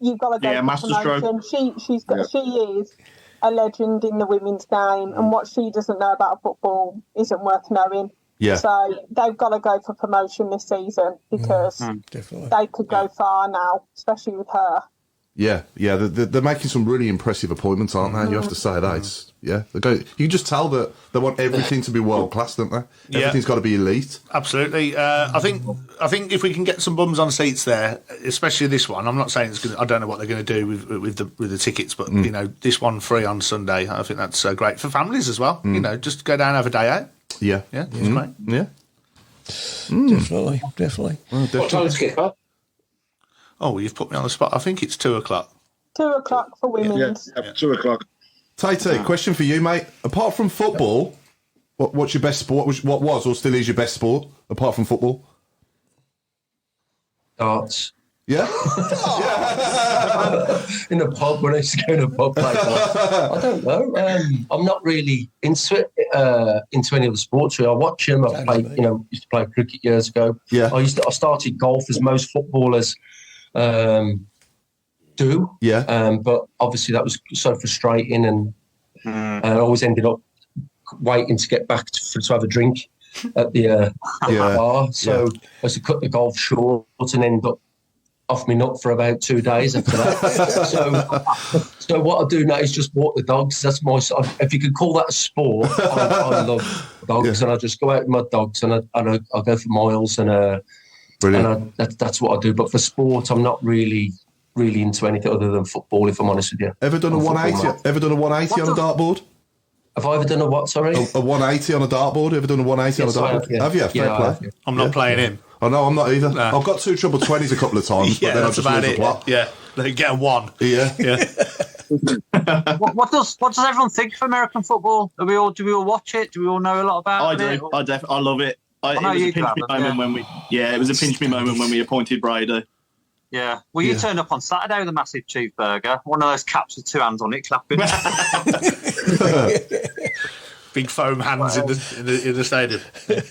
you've got to go for promotion. She is a legend in the women's game, and what she doesn't know about football isn't worth knowing. Yeah. So they've got to go for promotion this season because they could go far now, especially with her. Yeah. They're making some really impressive appointments, aren't they? You have to say that. You can just tell that they want everything to be world class, don't they? Everything's got to be elite. Absolutely. I think if we can get some bums on seats there, especially this one, I'm not saying it's I don't know what they're going to do with the tickets, but this one free on Sunday, I think that's great for families as well. Just go down, have a day out. Yeah, it's great. Yeah, definitely. What time's kick off? Oh, you've put me on the spot. I think it's 2:00. 2:00 for women's. Yeah, 2:00. Tate, question for you, mate. Apart from football, what's your best sport? What was or still is your best sport apart from football? Darts. Yeah. In a pub when I used to go in a pub play darts. I don't know. I'm not really into any of the sports. Really. I watch them. I played, used to play cricket years ago. Yeah. I started golf as most footballers do. Yeah. But obviously that was so frustrating, and I always ended up waiting to get back to have a drink at the bar. So I used to cut the golf short and end up off me nut for about 2 days after that. So what I do now is just walk the dogs. That's my. If you could call that a sport, I love dogs, and I just go out with my dogs, and I go for miles, and that's what I do. But for sport, I'm not really into anything other than football. If I'm honest with you. Ever done a 180? Ever done a 180 on a dartboard? Have I ever done a what? Sorry, a 180 on a dartboard. Ever done a 180 on a dartboard? Have you? Fair play. I'm not playing him. Oh no, I'm not either. I've got 2 treble 20s a couple of times, but then I've just about it. Yeah, they get a 1. Yeah. What does everyone think of American football? Do we all watch it? Do we all know a lot about it? I do. I love it. It was a pinch me moment when we. Yeah, it was a pinch me moment when we appointed Brady. Yeah. Well, you turned up on Saturday with a massive cheeseburger, one of those caps with 2 hands on it, clapping. Big foam hands in the stadium.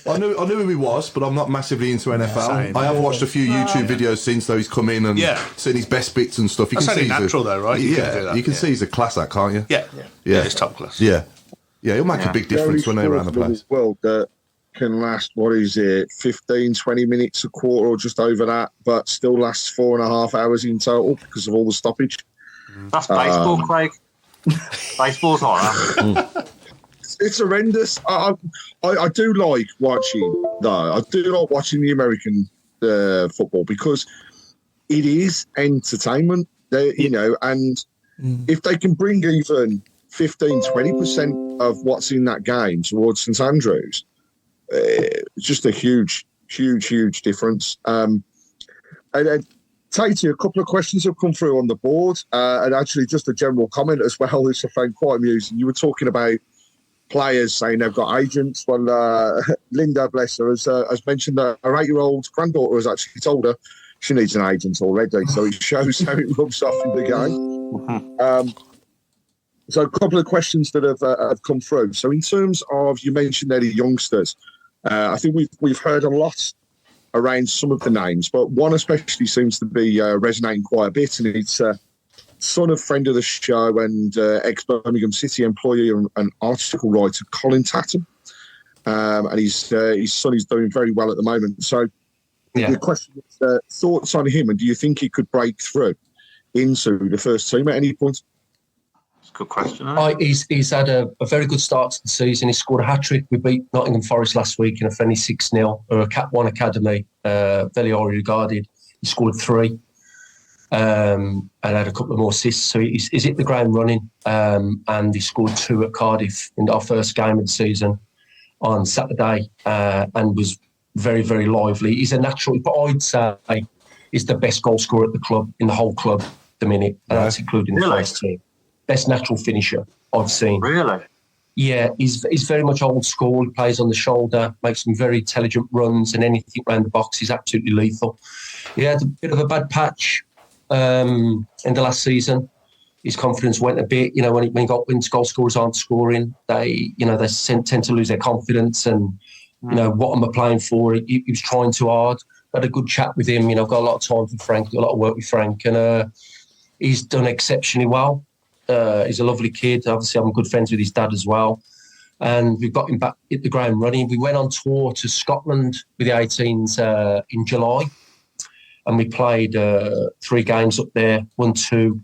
I knew who he was, but I'm not massively into NFL. I have watched a few YouTube videos since though he's come in and seen his best bits and stuff. You That's can see natural though, right? You can do that. You can see he's a class act, can't you? Yeah, it's top class. Yeah, he'll make a big difference when they're around the place. Well, that can last, 15, 20 minutes, a quarter or just over that, but still lasts 4.5 hours in total because of all the stoppage. That's baseball, Craig. Baseball's horror. It's horrendous. I do like watching, though. I do like watching the American football because it is entertainment, and if they can bring even 15, 20% of what's in that game towards St Andrews, it's just a huge difference. And Tatey, a couple of questions have come through on the board, and actually just a general comment as well, which I found quite amusing. You were talking about players saying they've got agents. Well, Linda, bless her, has mentioned that her 8-year-old granddaughter has actually told her she needs an agent already, so it shows how it rubs off in the game. So a couple of questions that have come through. So in terms of, you mentioned there the youngsters, I think we've heard a lot around some of the names, but one especially seems to be resonating quite a bit, and it's son of friend of the show and ex-Birmingham City employee and article writer Colin Tatton. And his son is doing very well at the moment. So the question is, thoughts on him, and do you think he could break through into the first team at any point? That's a good question. He's had a very good start to the season. He scored a hat-trick. We beat Nottingham Forest last week in a friendly 6-0, or a Cat 1 academy, very highly regarded. He scored 3 and had a couple of more assists. So he's hit the ground running, and he scored 2 at Cardiff in our first game of the season on Saturday, and was very, very lively. He's a natural, but I'd say he's the best goal scorer at the club, in the whole club at the minute, and that's including the first team. Best natural finisher I've seen. Really? Yeah, he's very much old school. He plays on the shoulder, makes some very intelligent runs, and anything around the box is absolutely lethal. He had a bit of a bad patch in the last season. His confidence went a bit. You know, when goal scorers aren't scoring, they tend to lose their confidence. And you know, what am I playing for? He was trying too hard. I had a good chat with him. You know, I've got a lot of time for Frank, a lot of work with Frank, and he's done exceptionally well. He's a lovely kid. Obviously, I'm good friends with his dad as well. And we've got him back at the ground running. We went on tour to Scotland with the 18s in July, and we played 3 games up there, won 2,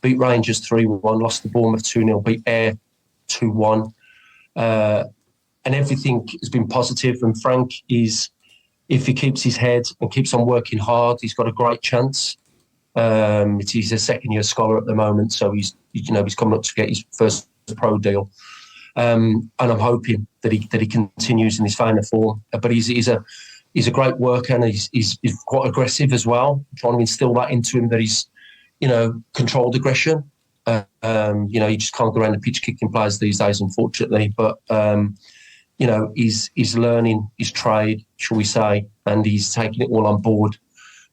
beat Rangers 3-1, lost to Bournemouth 2-0, beat Ayr 2-1. And everything has been positive. And Frank is, if he keeps his head and keeps on working hard, he's got a great chance. He's a second-year scholar at the moment, so he's coming up to get his first pro deal. And I'm hoping that he continues in his finer form. But he's a great worker, and he's quite aggressive as well. I'm trying to instill that into him, that he's, controlled aggression. You just can't go around the pitch kicking players these days, unfortunately. But he's learning his trade, shall we say, and he's taking it all on board.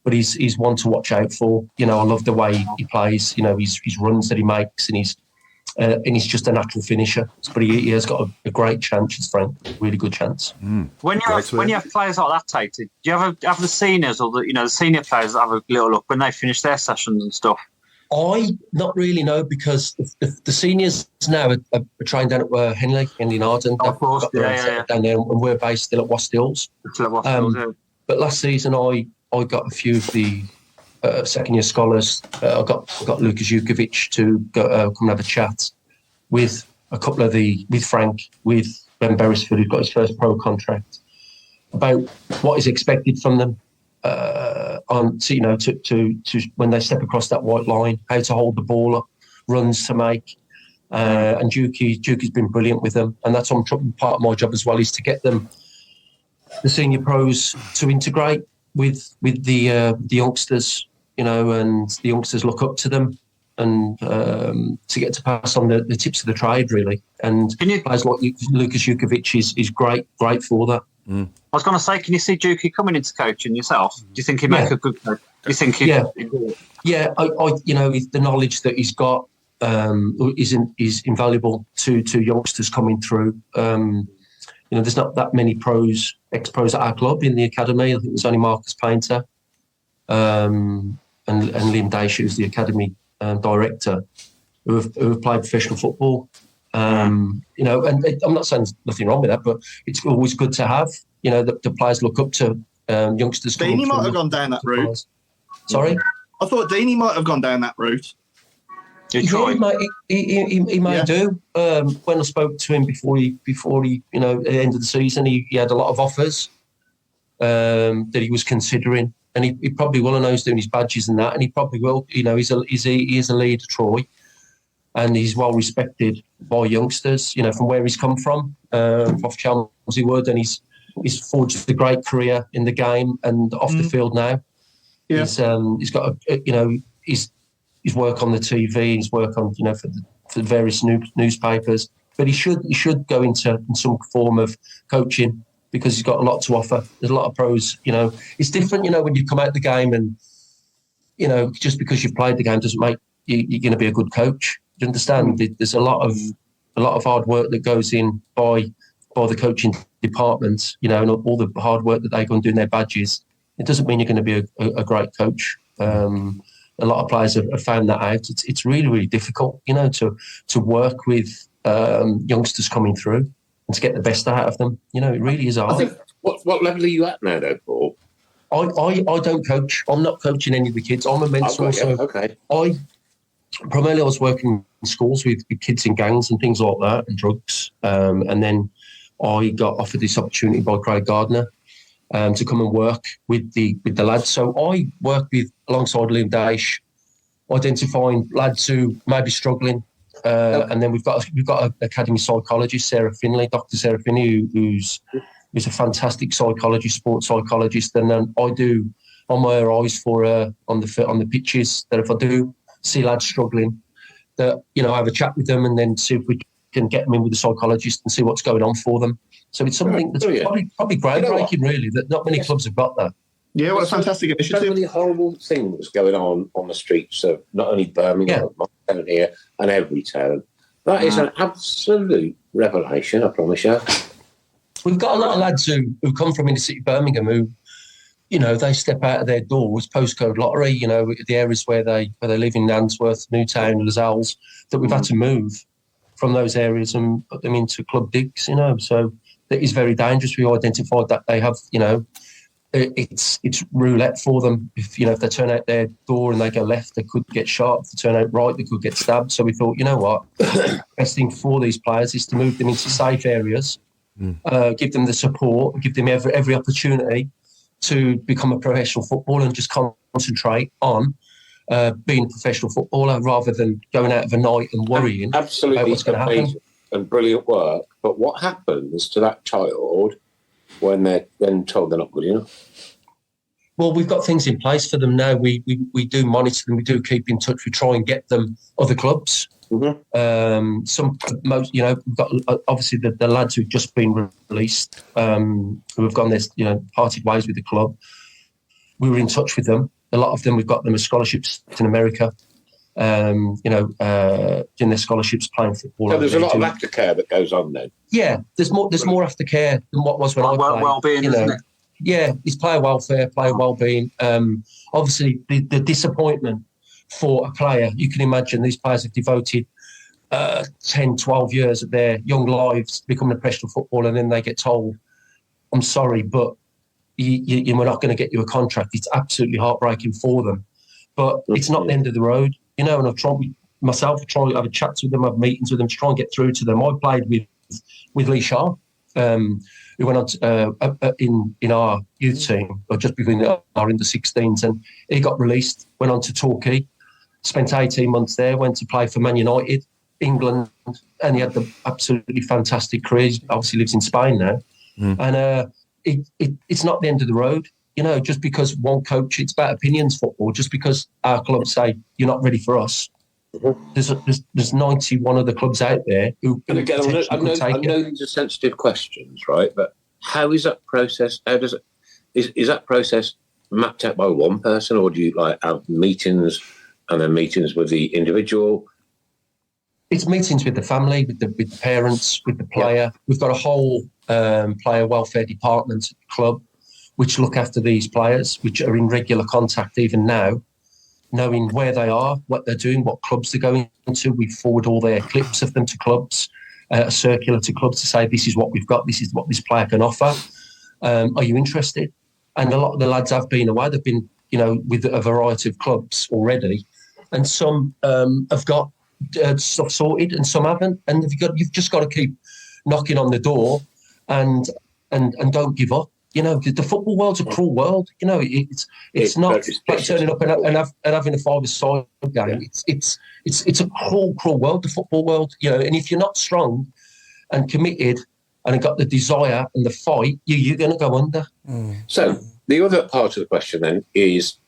But he's one to watch out for. I love the way he plays. His runs that he makes, and he's just a natural finisher. But he has got a great chance, Frank. Really good chance. When you have players like that, Tate, do you have the seniors or the senior players that have a little look when they finish their sessions and stuff? I not really know, because the seniors now are trained down at Henley in Arden. Of course, yeah. Down there, and we're based still at Wastills. But last season, I got a few of the second-year scholars. I got Lukas Jukovic to come and have a chat with a couple of with Frank, with Ben Beresford, who got his first pro contract, about what is expected from them to when they step across that white line, how to hold the ball up, runs to make. And Juki's been brilliant with them, and that's part of my job as well, is to get them, the senior pros, to integrate with the youngsters, and the youngsters look up to them, and to get to pass on the tips of the trade, really. And players like Lukas Jukovic is great for that. I was going to say, can you see Juki coming into coaching yourself? Do you think he'd make a good coach? Do you think he'd do it? Yeah, the knowledge that he's got is invaluable to youngsters coming through. There's not that many ex-pros at our club in the academy. I think there's only Marcus Painter and Liam Dash, who's the academy director, who have played professional football. And I'm not saying there's nothing wrong with that, but it's always good to have, the players look up to youngsters. Deeney might have gone down that route. Players. Sorry? I thought Deeney might have gone down that route. He might do. When I spoke to him before he, at the end of the season, he had a lot of offers that he was considering, and he probably will. I know he's doing his badges and that, and he probably will. He is a leader, Troy. and he's well respected by youngsters, you know, from where he's come from, off Chelmsford Wood, and he's forged a great career in the game and off the field now. Yeah. He's got his work on the TV, his work on, you know, for the various newspapers, but he should go into some form of coaching, because he's got a lot to offer. There's a lot of pros, you know. It's different, you know, when you come out the game and, you know, just because you've played the game doesn't make you're going to be a good coach. Do you understand? There's a lot of hard work that goes in by the coaching department, you know, and all the hard work that they go and do in their badges. It doesn't mean you're going to be a great coach. A lot of players have found that out. It's really, really difficult, you know, to work with youngsters coming through and to get the best out of them. You know, it really is hard. I think, what level are you at now, though, Paul? I don't coach. I'm not coaching any of the kids. I'm a mentor. Okay. I was working in schools with kids in gangs and things like that, and drugs. And then I got offered this opportunity by Craig Gardner to come and work with the lads. So I work alongside Liam Daesh, identifying lads who may be struggling. And then we've got an academy psychologist, Dr. Sarah Finney, who's a fantastic psychologist, sports psychologist. And then I'm my eyes for on the pitches, that if I do see lads struggling, that, you know, I have a chat with them and then see if we can get them in with the psychologist and see what's going on for them. So it's something that's probably groundbreaking, really, that not many clubs have got that. Yeah, what a fantastic initiative. So many horrible things going on the streets of not only Birmingham, but my town here, and every town. That is an absolute revelation, I promise you. We've got a lot of lads who come from inner city Birmingham who, you know, they step out of their doors, postcode lottery, you know, the areas where they live in Nansworth, Newtown, Lascelles, that we've had to move from those areas and put them into club digs, you know. So that is very dangerous. We identified that they have, you know, it's roulette for them. If they turn out their door and they go left, they could get shot. If they turn out right, they could get stabbed. So we thought, you know what, best thing for these players is to move them into safe areas, give them the support, give them every opportunity to become a professional footballer and just concentrate on being a professional footballer rather than going out of a night and worrying about what's going to happen. And brilliant work. But what happens to that child when they're then told they're not good enough? Well, we've got things in place for them now. We do monitor them. We do keep in touch. We try and get them other clubs. Mm-hmm. We've got obviously the lads who've just been released, who have gone this, parted ways with the club. We were in touch with them. A lot of them, we've got them as scholarships in America. In their scholarships playing football. So there's a lot of aftercare that goes on then. Yeah, there's more aftercare than what was when I played. Well-being, isn't it? Yeah, it's player welfare, player well-being. Obviously, the disappointment for a player, you can imagine these players have devoted 10, 12 years of their young lives to becoming a professional footballer, and then they get told, I'm sorry, but we're not going to get you a contract. It's absolutely heartbreaking for them. But it's not the end of the road. And I've tried to have a chat with them, have meetings with them to try and get through to them. I played with Lee Shaw, who went on in our youth team, or just between our under 16s, and he got released, went on to Torquay, spent 18 months there, went to play for Man United, England, and he had the absolutely fantastic career. He obviously lives in Spain now. And it's not the end of the road. Just because one coach, it's about opinions football. Just because our clubs say you're not ready for us, there's 91 other clubs out there who. And again, I know these are sensitive questions, right? But how is that process? How does it? Is that process mapped out by one person, or do you have meetings and then meetings with the individual? It's meetings with the family, with the parents, with the player. Yeah. We've got a whole player welfare department at the club, which look after these players, which are in regular contact even now, knowing where they are, what they're doing, what clubs they're going to. We forward all their clips of them to clubs, a circular to clubs to say, this is what we've got, this is what this player can offer. Are you interested? And a lot of the lads have been away. They've been, with a variety of clubs already. And some have got stuff sorted and some haven't. And you've just got to keep knocking on the door and don't give up. You know, the football world's a cruel world. You know, it's not like turning up and having a five-a-side game. Yeah. It's a cruel world, the football world. You know, and if you're not strong and committed and got the desire and the fight, you're going to go under. So the other part of the question then is,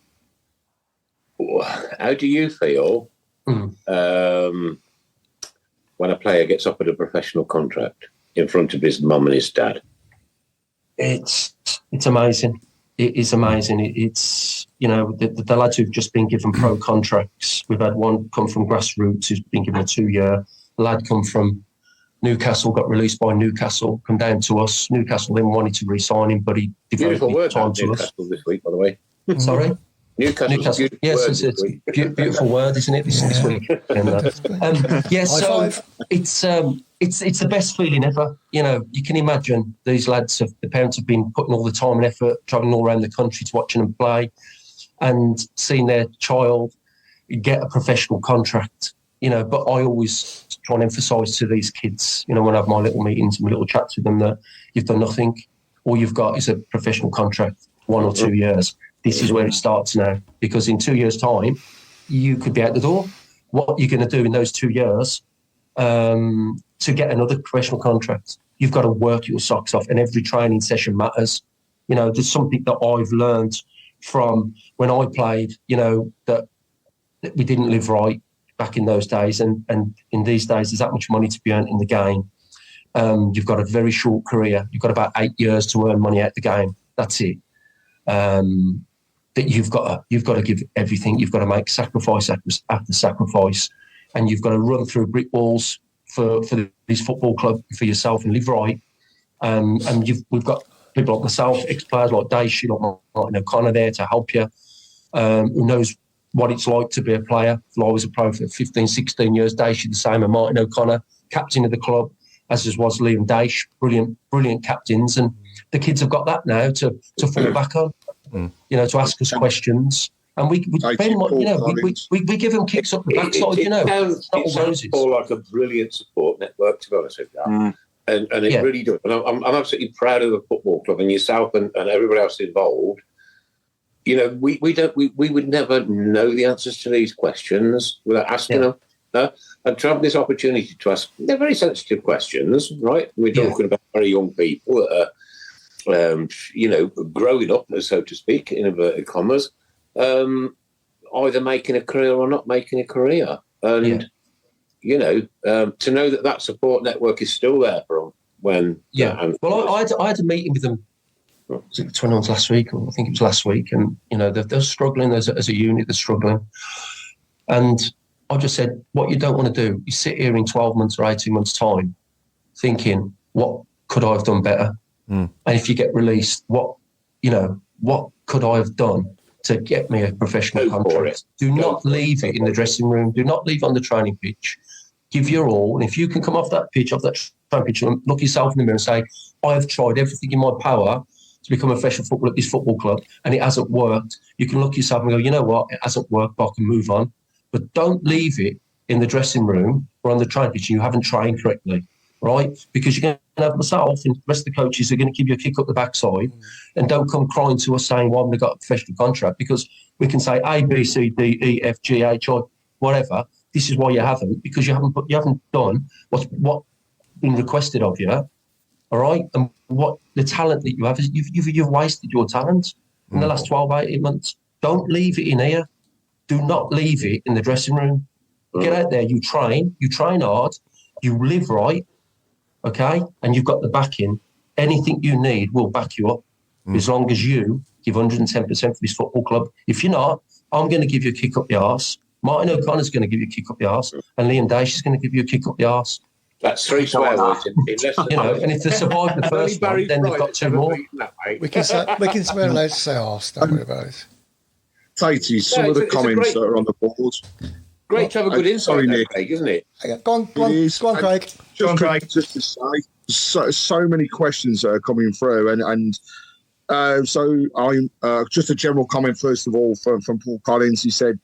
how do you feel when a player gets offered a professional contract in front of his mum and his dad? It's amazing. It is amazing. It's, you know, the lads who've just been given pro contracts. We've had one come from grassroots who's been given a 2-year. Lad come from Newcastle, got released by Newcastle, come down to us. Newcastle then wanted to re-sign him, but he devoted time to us. Newcastle this week, by the way. Sorry? Newcastle. Yes, it's a beautiful word, isn't it? This week. So it's the best feeling ever. You know, you can imagine these lads. The parents have been putting all the time and effort, travelling all around the country to watching them play, and seeing their child get a professional contract. You know, but I always try and emphasise to these kids, you know, when I have my little meetings and my little chats with them, that you've done nothing. All you've got is a professional contract, 1 or 2 years. This is where it starts now, because in 2 years' time, you could be out the door. What you're going to do in those 2 years to get another professional contract, you've got to work your socks off, and every training session matters. You know, there's something that I've learned from when I played, you know, that we didn't live right back in those days. And in these days, there's that much money to be earned in the game. You've got a very short career. You've got about 8 years to earn money out the game. That's it. That you've got to give everything. You've got to make sacrifice after sacrifice, and you've got to run through brick walls for this football club, for yourself, and live right. And we've got people like myself, ex-players like Daesh, like Martin O'Connor there to help you, who knows what it's like to be a player. I was a pro for 15, 16 years. Daesh the same, and Martin O'Connor, captain of the club, as was Liam Daesh, brilliant captains, and the kids have got that now to fall back on. You know, to ask us questions, and we give them kicks up the backside. It sounds all like a brilliant support network, to be honest with you, and it really does. And I'm absolutely proud of the football club and yourself and everybody else involved. You know, we would never know the answers to these questions without asking them. And to have this opportunity to ask, they're very sensitive questions, right? We're talking about very young people that are, you know, growing up, so to speak, in inverted commas, either making a career or not making a career. And, you know, to know that support network is still there for them when... Well, I had a meeting with them, was it the 21st last week, or I think it was last week, and, you know, they're struggling as a unit, they're struggling. And I just said, what you don't want to do is sit here in 12 months or 18 months' time thinking, what could I have done better? And if you get released, what could I have done to get me a professional contract? Do not leave it in the dressing room. Do not leave it on the training pitch. Give your all. And if you can come off that training pitch and look yourself in the mirror and say, I have tried everything in my power to become a professional footballer at this football club and it hasn't worked, you can look yourself and go, you know what, it hasn't worked, but I can move on. But don't leave it in the dressing room or on the training pitch and you haven't trained correctly. Right? Because you're going to have myself and the rest of the coaches are going to give you a kick up the backside and don't come crying to us saying, well, I've only got a professional contract, because we can say A, B, C, D, E, F, G, H, I, whatever. This is why you haven't, because you haven't done what's been requested of you. All right? And what the talent that you have is you've wasted your talent in the last 12, 18 months. Don't leave it in here. Do not leave it in the dressing room. Get out there, you train hard, you live right. Okay, and you've got the backing. Anything you need will back you up, as long as you give 110% for this football club. If you're not, I'm going to give you a kick up the arse. Martin O'Connor's going to give you a kick up the arse, and Liam Daesh is going to give you a kick up the arse. That's 3 swear words. You know, and if they survive the first one, then they've got 2 more. We can swear allowed to say arse. Don't worry about it. Tatey, some of the comments that are on the board. Great to have a good insight, Nick, Craig, isn't it? Go on, Craig. Just to say, so many questions that are coming through, and so I'm just a general comment first of all from Paul Collins. He said,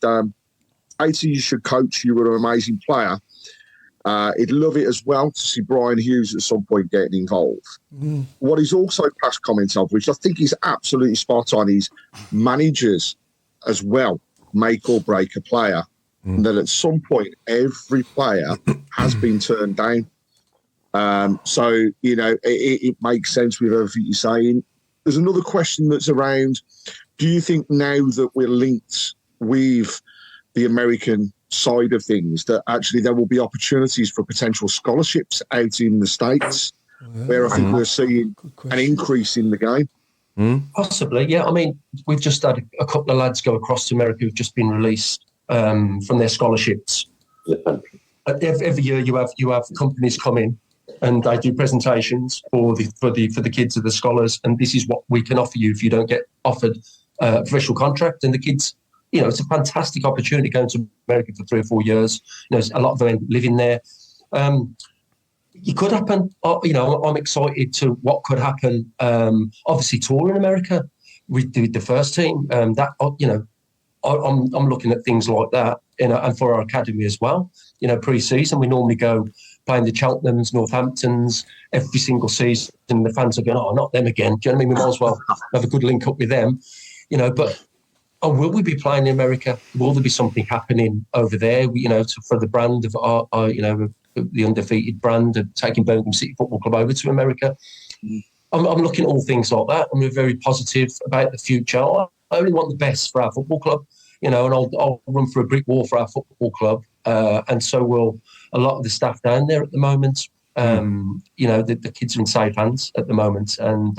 "80, you should coach. You were an amazing player." He'd love it as well to see Brian Hughes at some point getting involved. What he's also passed comments of, which I think is absolutely spot on, is managers as well make or break a player. And that at some point, every player has been turned down. So, it makes sense with everything you're saying. There's another question that's around, do you think now that we're linked with the American side of things, that actually there will be opportunities for potential scholarships out in the States, where I think we're seeing an increase in the game? Possibly, yeah. I mean, we've just had a couple of lads go across to America who've just been released from their scholarships. Every year you have companies come in and they do presentations for the kids of the scholars, and this is what we can offer you if you don't get offered a professional contract. And the kids, it's a fantastic opportunity going to America for 3 or 4 years. A lot of them living there. It could happen. I'm excited to what could happen. Obviously, tour in America with the first team. I'm looking at things like that, and for our academy as well. Pre-season we normally go playing the Cheltenhams, Northamptons every single season, and the fans are going, "Oh, not them again." Do you know what I mean? We might as well have a good link up with them, But will we be playing in America? Will there be something happening over there? For the brand of our the undefeated brand of taking Birmingham City Football Club over to America. I'm looking at all things like that, and we're very positive about the future. I only want the best for our football club, and I'll run through a brick wall for our football club, and so will a lot of the staff down there at the moment. The kids are in safe hands at the moment, and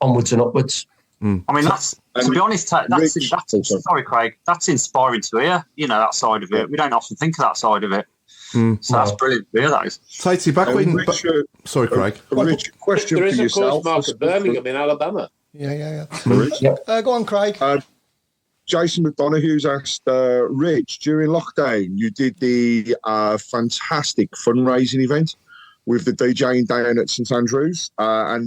onwards and upwards. I mean, to be honest, sorry, Craig, that's inspiring to hear, that side of it. We don't often think of that side of it. So that's brilliant to hear, that is. Tatey, back when... sorry, Craig. Rich, question for yourself. There is, of course, Mark at Birmingham in Alabama. Yeah. Go on, Craig. Jason McDonoghue's asked, Rich, during lockdown, you did the fantastic fundraising event with the DJing down at St Andrews. Are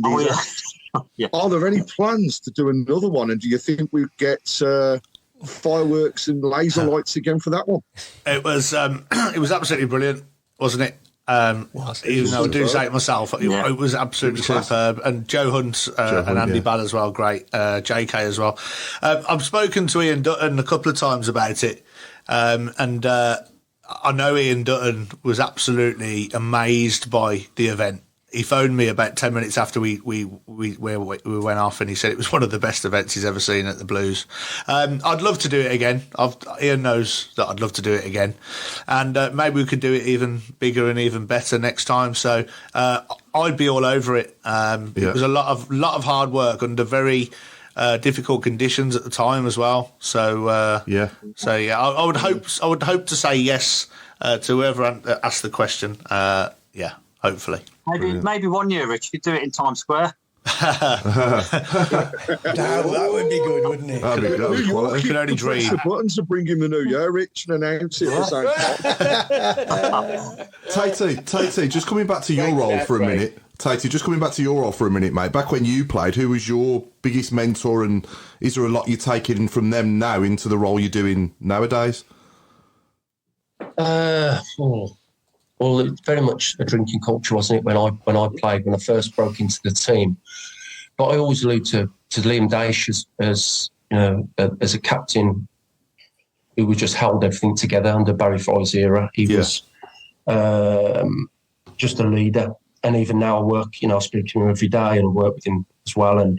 there any plans to do another one? And do you think we'd get fireworks and laser lights again for that one? It was absolutely brilliant, wasn't it? Even though I do say it myself, it was absolutely superb. And Joe Hunt and Andy Ball as well, great. JK as well. I've spoken to Ian Dutton a couple of times about it, and I know Ian Dutton was absolutely amazed by the event. He phoned me about 10 minutes after we went off, and he said it was one of the best events he's ever seen at the Blues. I'd love to do it again. Ian knows that I'd love to do it again, and maybe we could do it even bigger and even better next time. So I'd be all over it. It was a lot of hard work under very difficult conditions at the time as well. So I would hope to say yes to whoever asked the question. Hopefully. Maybe one year, Rich, you could do it in Times Square. That would be good, wouldn't it? That'd be good. You can only dream. The buttons to bring in the new year, Rich, and announce it. Tatey, just coming back to your role for a minute. Tatey, just coming back to your role for a minute, mate. Back when you played, who was your biggest mentor, and is there a lot you're taking from them now into the role you're doing nowadays? Well, it's very much a drinking culture, wasn't it, when I played, when I first broke into the team. But I always allude to Liam Daish as a captain who just held everything together under Barry Fry's era. He was just a leader. And even now I work, I speak to him every day and I work with him as well. And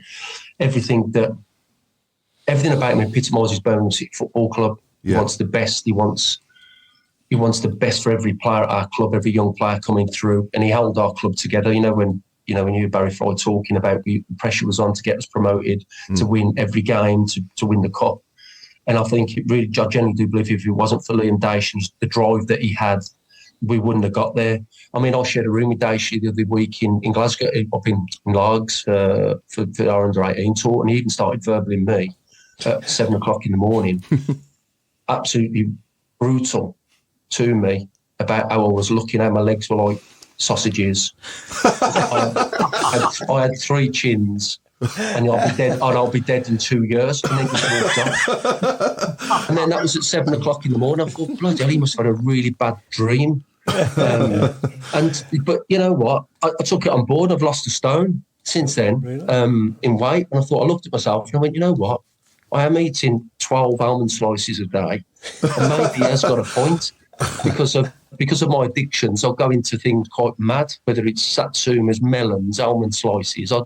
everything about him epitomises Birmingham City Football Club. He wants the best. He wants the best for every player at our club, every young player coming through, and he held our club together. When you hear Barry Fry talking about the pressure was on to get us promoted, to win every game, to win the cup. And I think I genuinely do believe if it wasn't for Liam Daish and the drive that he had, we wouldn't have got there. I mean, I shared a room with Daish the other week in Glasgow, up in Largs for our under-18 tour, and he even started verbally me at 7 o'clock in the morning. Absolutely brutal to me about how I was looking, how my legs were like sausages. I had 3 chins, and I'll be dead in 2 years. And then just walked off. And then that was at 7 o'clock in the morning. I thought, bloody hell, he must have had a really bad dream. But you know what? I took it on board. I've lost a stone since then in weight. And I looked at myself and I went, you know what? I am eating 12 almond slices a day. And maybe he has got a point because of my addictions. I'll go into things quite mad, whether it's satsumas, melons, almond slices. I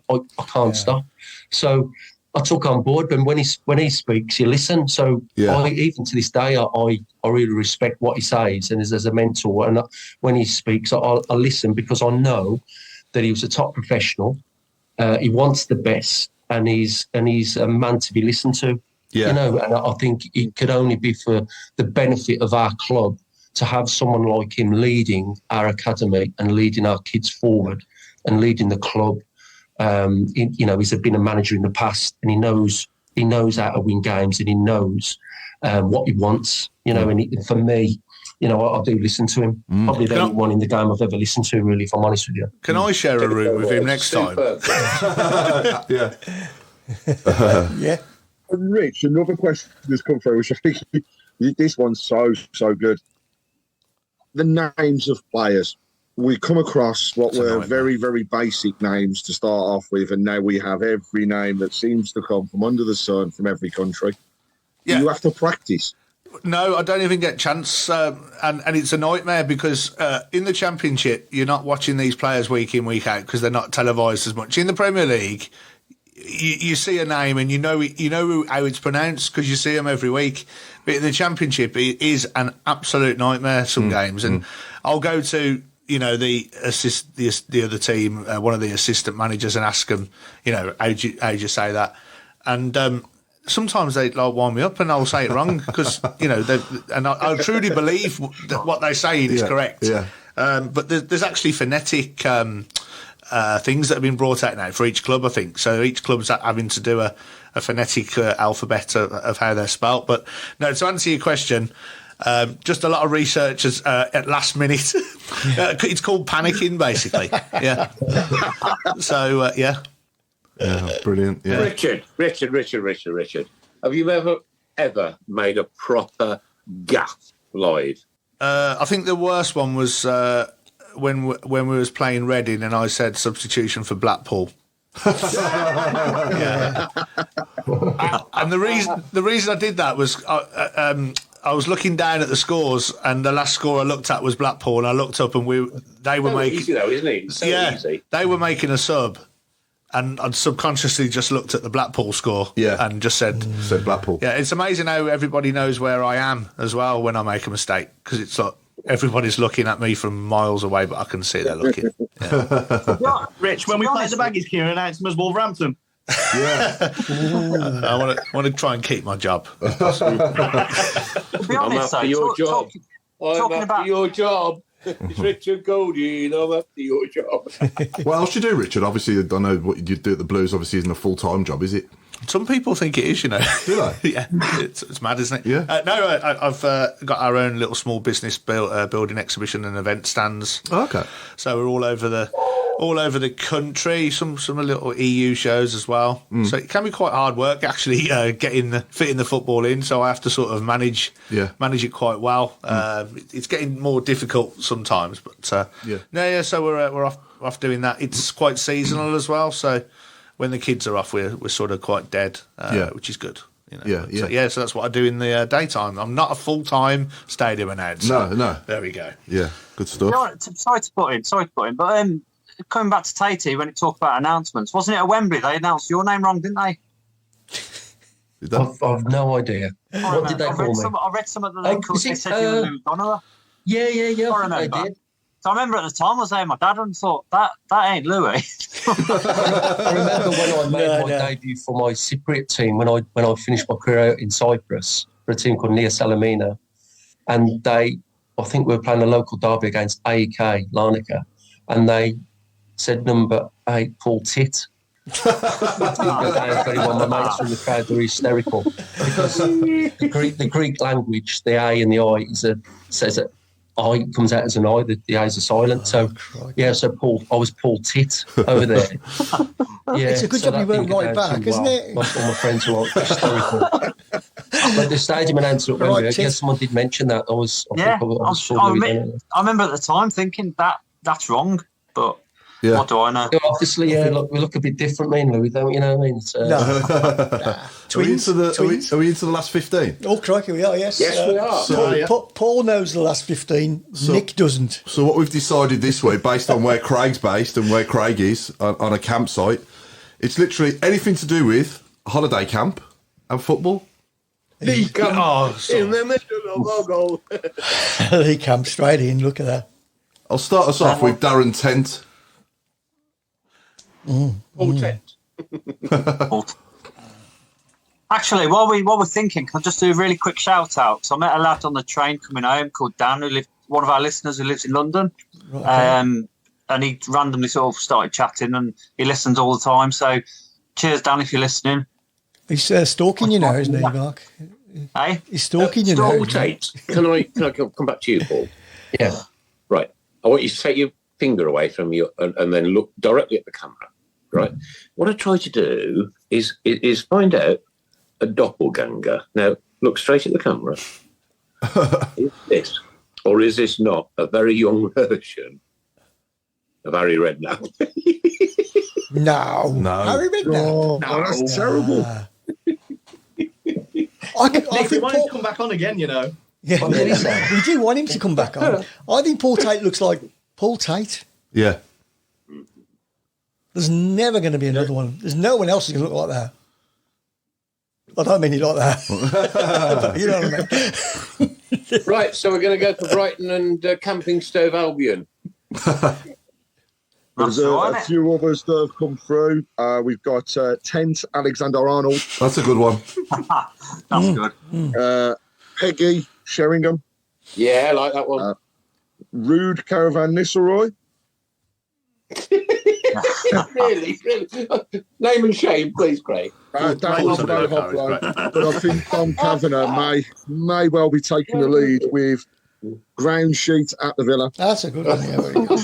can't stop. So I took on board, and when he speaks, you listen. So even to this day, I really respect what he says, and as a mentor. And when he speaks, I listen because I know that he was a top professional. He wants the best, and he's a man to be listened to. Yeah. You know, and I think it could only be for the benefit of our club to have someone like him leading our academy and leading our kids forward and leading the club. He's been a manager in the past, and he knows how to win games, and he knows what he wants. You know, and for me, you know, I do listen to him. Probably the only one in the game I've ever listened to, really, if I'm honest with you. Can I share a room with him next time? Yeah. Yeah. Rich, another question has come through, which I think this one's so good. The names of players. We come across what were very, very basic names to start off with, and now we have every name that seems to come from under the sun from every country. Yeah. You have to practice. No, I don't even get a chance, and it's a nightmare because in the Championship, you're not watching these players week in, week out because they're not televised as much. In the Premier League, you see a name and you know how it's pronounced because you see them every week. But in the Championship, it is an absolute nightmare some games, and I'll go to the other team, one of the assistant managers, and ask them, how'd you say that? And sometimes they wind me up, and I'll say it wrong because and I truly believe that what they say is correct. Yeah. But there's actually phonetic things that have been brought out now for each club, I think. So each club's having to do a phonetic alphabet of how they're spelt. But no, to answer your question, just a lot of researchers at last minute. It's called panicking, basically. Yeah. So, yeah. Yeah, brilliant. Yeah. Richard. Have you ever made a proper gaff live? I think the worst one was when we was playing Reading and I said substitution for Blackpool. Yeah. And the reason I did that was I was looking down at the scores, and the last score I looked at was Blackpool, and I looked up and they were making easy though, isn't it? So easy. They were making a sub, and I'd subconsciously just looked at the Blackpool score, and just said Blackpool. Yeah, it's amazing how everybody knows where I am as well when I make a mistake, because it's like everybody's looking at me from miles away, but I can see they're looking. Yeah. Rich, when we played the Baggies, Kieran announced them as Wolverhampton. Yeah. I want to try and keep my job. To be honest, I'm after your job. Talking about your job. It's Richard Goldie, I'm after your job. What else do you do, Richard? Obviously, I don't know what you do at the Blues. Obviously, isn't a full-time job, is it? Some people think it is, Do they? Yeah, it's mad, isn't it? Yeah. No, I've got our own little small business building exhibition and event stands. Oh, okay. So we're all over the country. Some little EU shows as well. So it can be quite hard work actually fitting the football in. So I have to sort of manage it quite well. It's getting more difficult sometimes, but So we're off doing that. It's quite seasonal as well. So when the kids are off, we're sort of quite dead, which is good. So that's what I do in the daytime. I'm not a full-time stadium announcer. No. There we go. Yeah, good stuff. Sorry to put in, but coming back to Tatey, when it talked about announcements, wasn't it at Wembley they announced your name wrong, didn't they? I've no idea. What did they call me? I read some of the locals. They said you were Louis Donovan. Yeah. I remember. They did. So I remember at the time I was there with my dad and thought, that ain't Louis. I remember when I made my debut for my Cypriot team, when I finished my career out in Cyprus for a team called Nia Salamina, and I think we were playing a local derby against AEK Larnaca, and they said number 8, Paul Tit. My mates from the crowd were hysterical because the Greek language, the A and the I says that I comes out as an I, the A's are silent. So I was Paul Tit over there. It's a good job you weren't right back, isn't it? All my friends were hysterical. But the stadium announcer, Right, I Tim. guess someone did mention that. I remember at the time thinking that's wrong, but what do I know? Yeah, obviously, we look a bit different, me and Louis, don't we? You know what I mean? It's, Are we into the last 15? Oh, crikey, we are, yes. Yes, we are. Paul knows the last 15. Nick doesn't. So what we've decided this week, based on where Craig's based and where Craig is on a campsite, it's literally anything to do with holiday camp and football. In the middle of our goal. He comes straight in, look at that. I'll start us off with Darren Tent. All tent. Actually, while we're thinking, can I just do a really quick shout out? So I met a lad on the train coming home called Dan, one of our listeners who lives in London. Right. And he randomly sort of started chatting, and he listens all the time. So, cheers, Dan, if you're listening. He's stalking you now, isn't he, Mark? Hey? He's stalking you now. Can I come back to you, Paul? Yeah. Right. I want you to take your finger away from you and then look directly at the camera. Right. What I try to do is find out a doppelganger. Now, look straight at the camera. Is this, or is this not, a very young version of Harry Redknapp? No. Harry Redknapp? No, that's terrible. Nick, we want him to come back on again, you know. Yeah, we do want him to come back on. I think Paul Tate looks like Paul Tate. Yeah. There's never going to be another one. There's no one else who's going to look like that. I don't mean he like that. But you know what I mean. Right, so we're going to go for Brighton and Camping Stove Albion. There's a few others that have come through. We've got Tent Alexander-Arnold. That's a good one. That's good. Peggy Sheringham. Yeah, I like that one. Rude Caravan Nisselroy. really? Name and shame, please, Craig. But I think Tom Kavanagh may well be taking the lead with ground sheet at the Villa. That's a good one. Yeah, very good.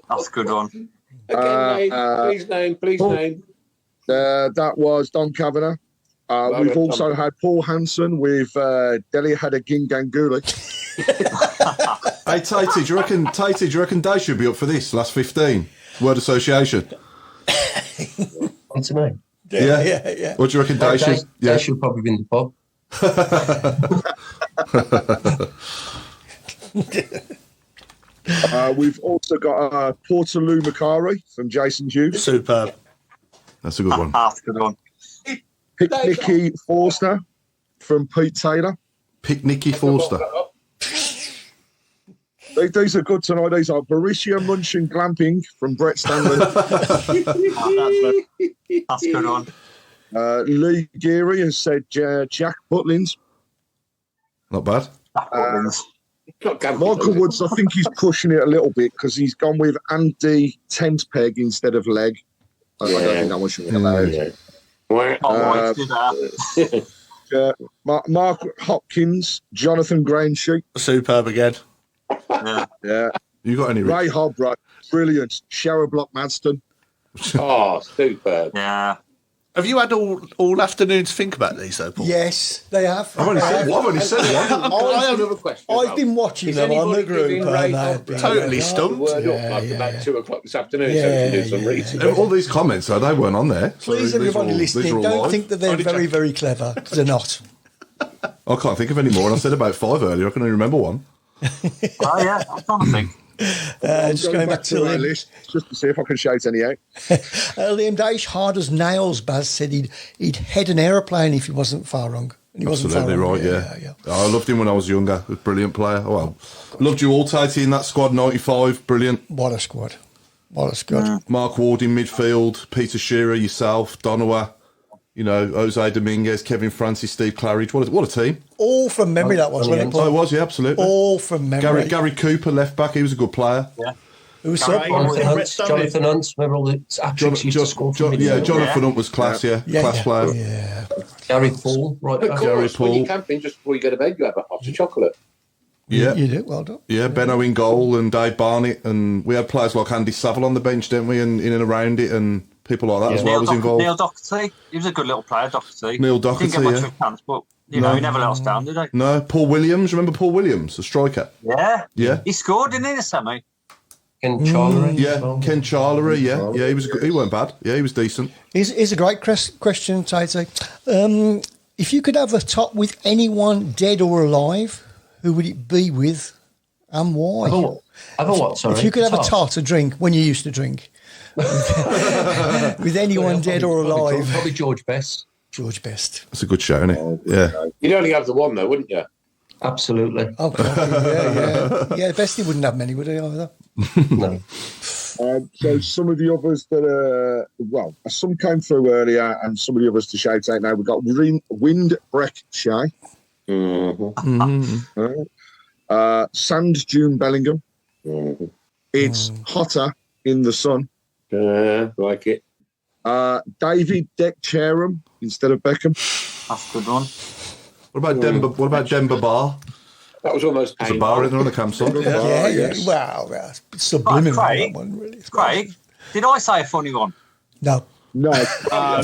That's a good one. Again, please name. That was Don Kavanagh. We've also had Paul Hansen with Delia Hadaginganguli. Hey, Tatey, do you reckon Day should be up for this, last 15? Word association. What's it mean? Yeah. What do you reckon Day should? Day should probably be in the pub. We've also got Portaloo Macari from Jason Hughes. Superb. That's a good one. That's a good one. Nicky Forster from Pete Taylor. Nicky Forster. These are good tonight. These are Borussia Mönchengladbach from Brett Stanley. That's a good one. Lee Geary has said Jack Butlins. Not bad. Michael Woods, I think he's pushing it a little bit because he's gone with Andy Tent Peg instead of Leg. I don't think that one should be allowed. Mark Hopkins, Jonathan Grainsheet. Superb again. Yeah. You got any? Ray Hobrock, brilliant. Cheryl Block Madston. Oh, superb. Yeah. Have you had all afternoon to think about these, though, Paul? Yes, they have. I've only said one. I have another question. I've been watching them on the group. Totally stumped. About 2 o'clock this afternoon, so we can do some research. All these comments, they weren't on there. Please, everybody listening, don't think that they're very, very clever. They're not. I can't think of any more, and I said about 5 earlier. I can only remember one. Oh, yeah, I'm trying to think. Just going back to our list, just to see if I can shout any out. Liam Daesh, hard as nails, Baz said he'd head an aeroplane if he wasn't far wrong. And he Absolutely wasn't far right, yeah. I loved him when I was younger. A brilliant player. Well, loved you all, Tatey, in that squad, 95. Brilliant. What a squad. Mark Ward in midfield, Peter Shearer, yourself, Donowa, Jose Dominguez, Kevin Francis, Steve Claridge. What a team. All from memory, that was, wasn't it? Oh, it was, yeah, absolutely. All from memory. Gary Cooper, left back, he was a good player. Yeah. Who was Jonathan Hunt, remember all the hat-tricks he used to score from Jonathan Hunt was class, class player. Yeah. Gary Paul, right back. Gary Paul. When you're camping, just before you go to bed, you have a hot chocolate. Yeah. You do, well done. Yeah, Benno in goal and Dave Barnett, and we had players like Andy Saville on the bench, didn't we, and in and around it, and people like that as well was involved. Neil Doherty, he was a good little player, Doherty. Neil Doherty, didn't get much of a chance, but he never let us down, did he? No, Paul Williams. Remember Paul Williams, the striker? Yeah. He scored, didn't he, in the semi? Ken Charlery. Ken Charlery, he weren't bad. Yeah, he was decent. Here's a great question, Tate. If you could have a tot with anyone dead or alive, who would it be with and why? Have a what, sorry? If you could have a tot, a drink, when you used to drink, with anyone dead or alive. Probably George Best. George Best. That's a good show, isn't it? Yeah. You'd only have the one, though, wouldn't you? Absolutely. Oh, God, yeah. Bestie wouldn't have many, would he, either? No. So some of the others that some came through earlier, and some of the others to shout out now. We've got Windbreak Shay, Sand Dune Bellingham. It's hotter in the sun. Like it. David Deck-Cherham instead of Beckham. That's a good one. What about Denver Bar? That was almost There's a bar in there on the campsite. Yeah. Wow, it's subliminal, Craig, that one, really. Craig, did I say a funny one? No. No. I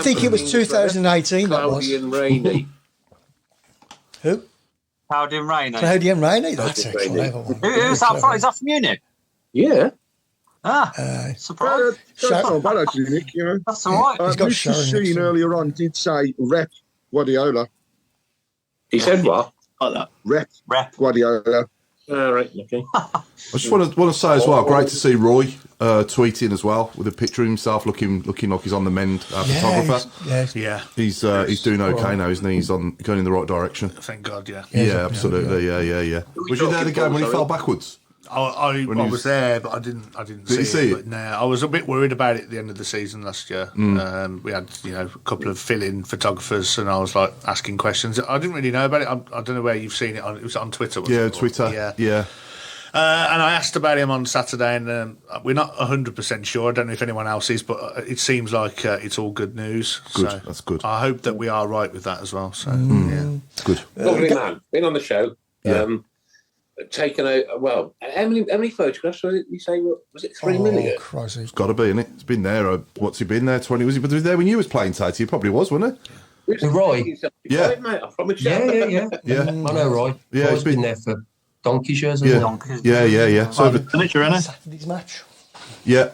think it was 2018, that was. Cloudy and rainy. Who? Cloudy and rainy. Cloudy and rainy, that's a Rainy. clever one. Who's that from? Is that from Munich? Yeah. Surprise. That's not bad, actually, Nick. You know. That's all right. He's got Richard Sharon next Sheen to him. earlier on did say rep Guardiola. He said what? Like that. Rep Guardiola. Right, okay. I just want to say as well, great to see Roy tweeting as well with a picture of himself looking like he's on the mend. Photographer. He's doing okay now, isn't he? He's going in the right direction. Thank God, yeah. Yeah, absolutely. Yeah. Was you there the game when he fell backwards? I was there, but I didn't see it. But no, I was a bit worried about it at the end of the season last year. We had a couple of fill-in photographers, and I was like asking questions. I didn't really know about it. I don't know where you've seen it. It was on Twitter. Yeah, Twitter. Yeah. And I asked about him on Saturday, and we're not 100% sure. I don't know if anyone else is, but it seems like it's all good news. Good, so that's good. I hope that we are right with that as well. So good. Lovely man. Been on the show. Yeah. Taken out. Well, how many photographs was it? You say was it 3 million? Christ. It's got to be, innit? It's been there. What's he been there? 20? Was he there when you was playing, Tate? He probably was, wasn't he? Roy? Yeah. Mate, I promise you. Yeah. I know Roy. Yeah, Roy's been there for donkey's years. Yeah. So Furniture, innit? Saturday's match. Yeah.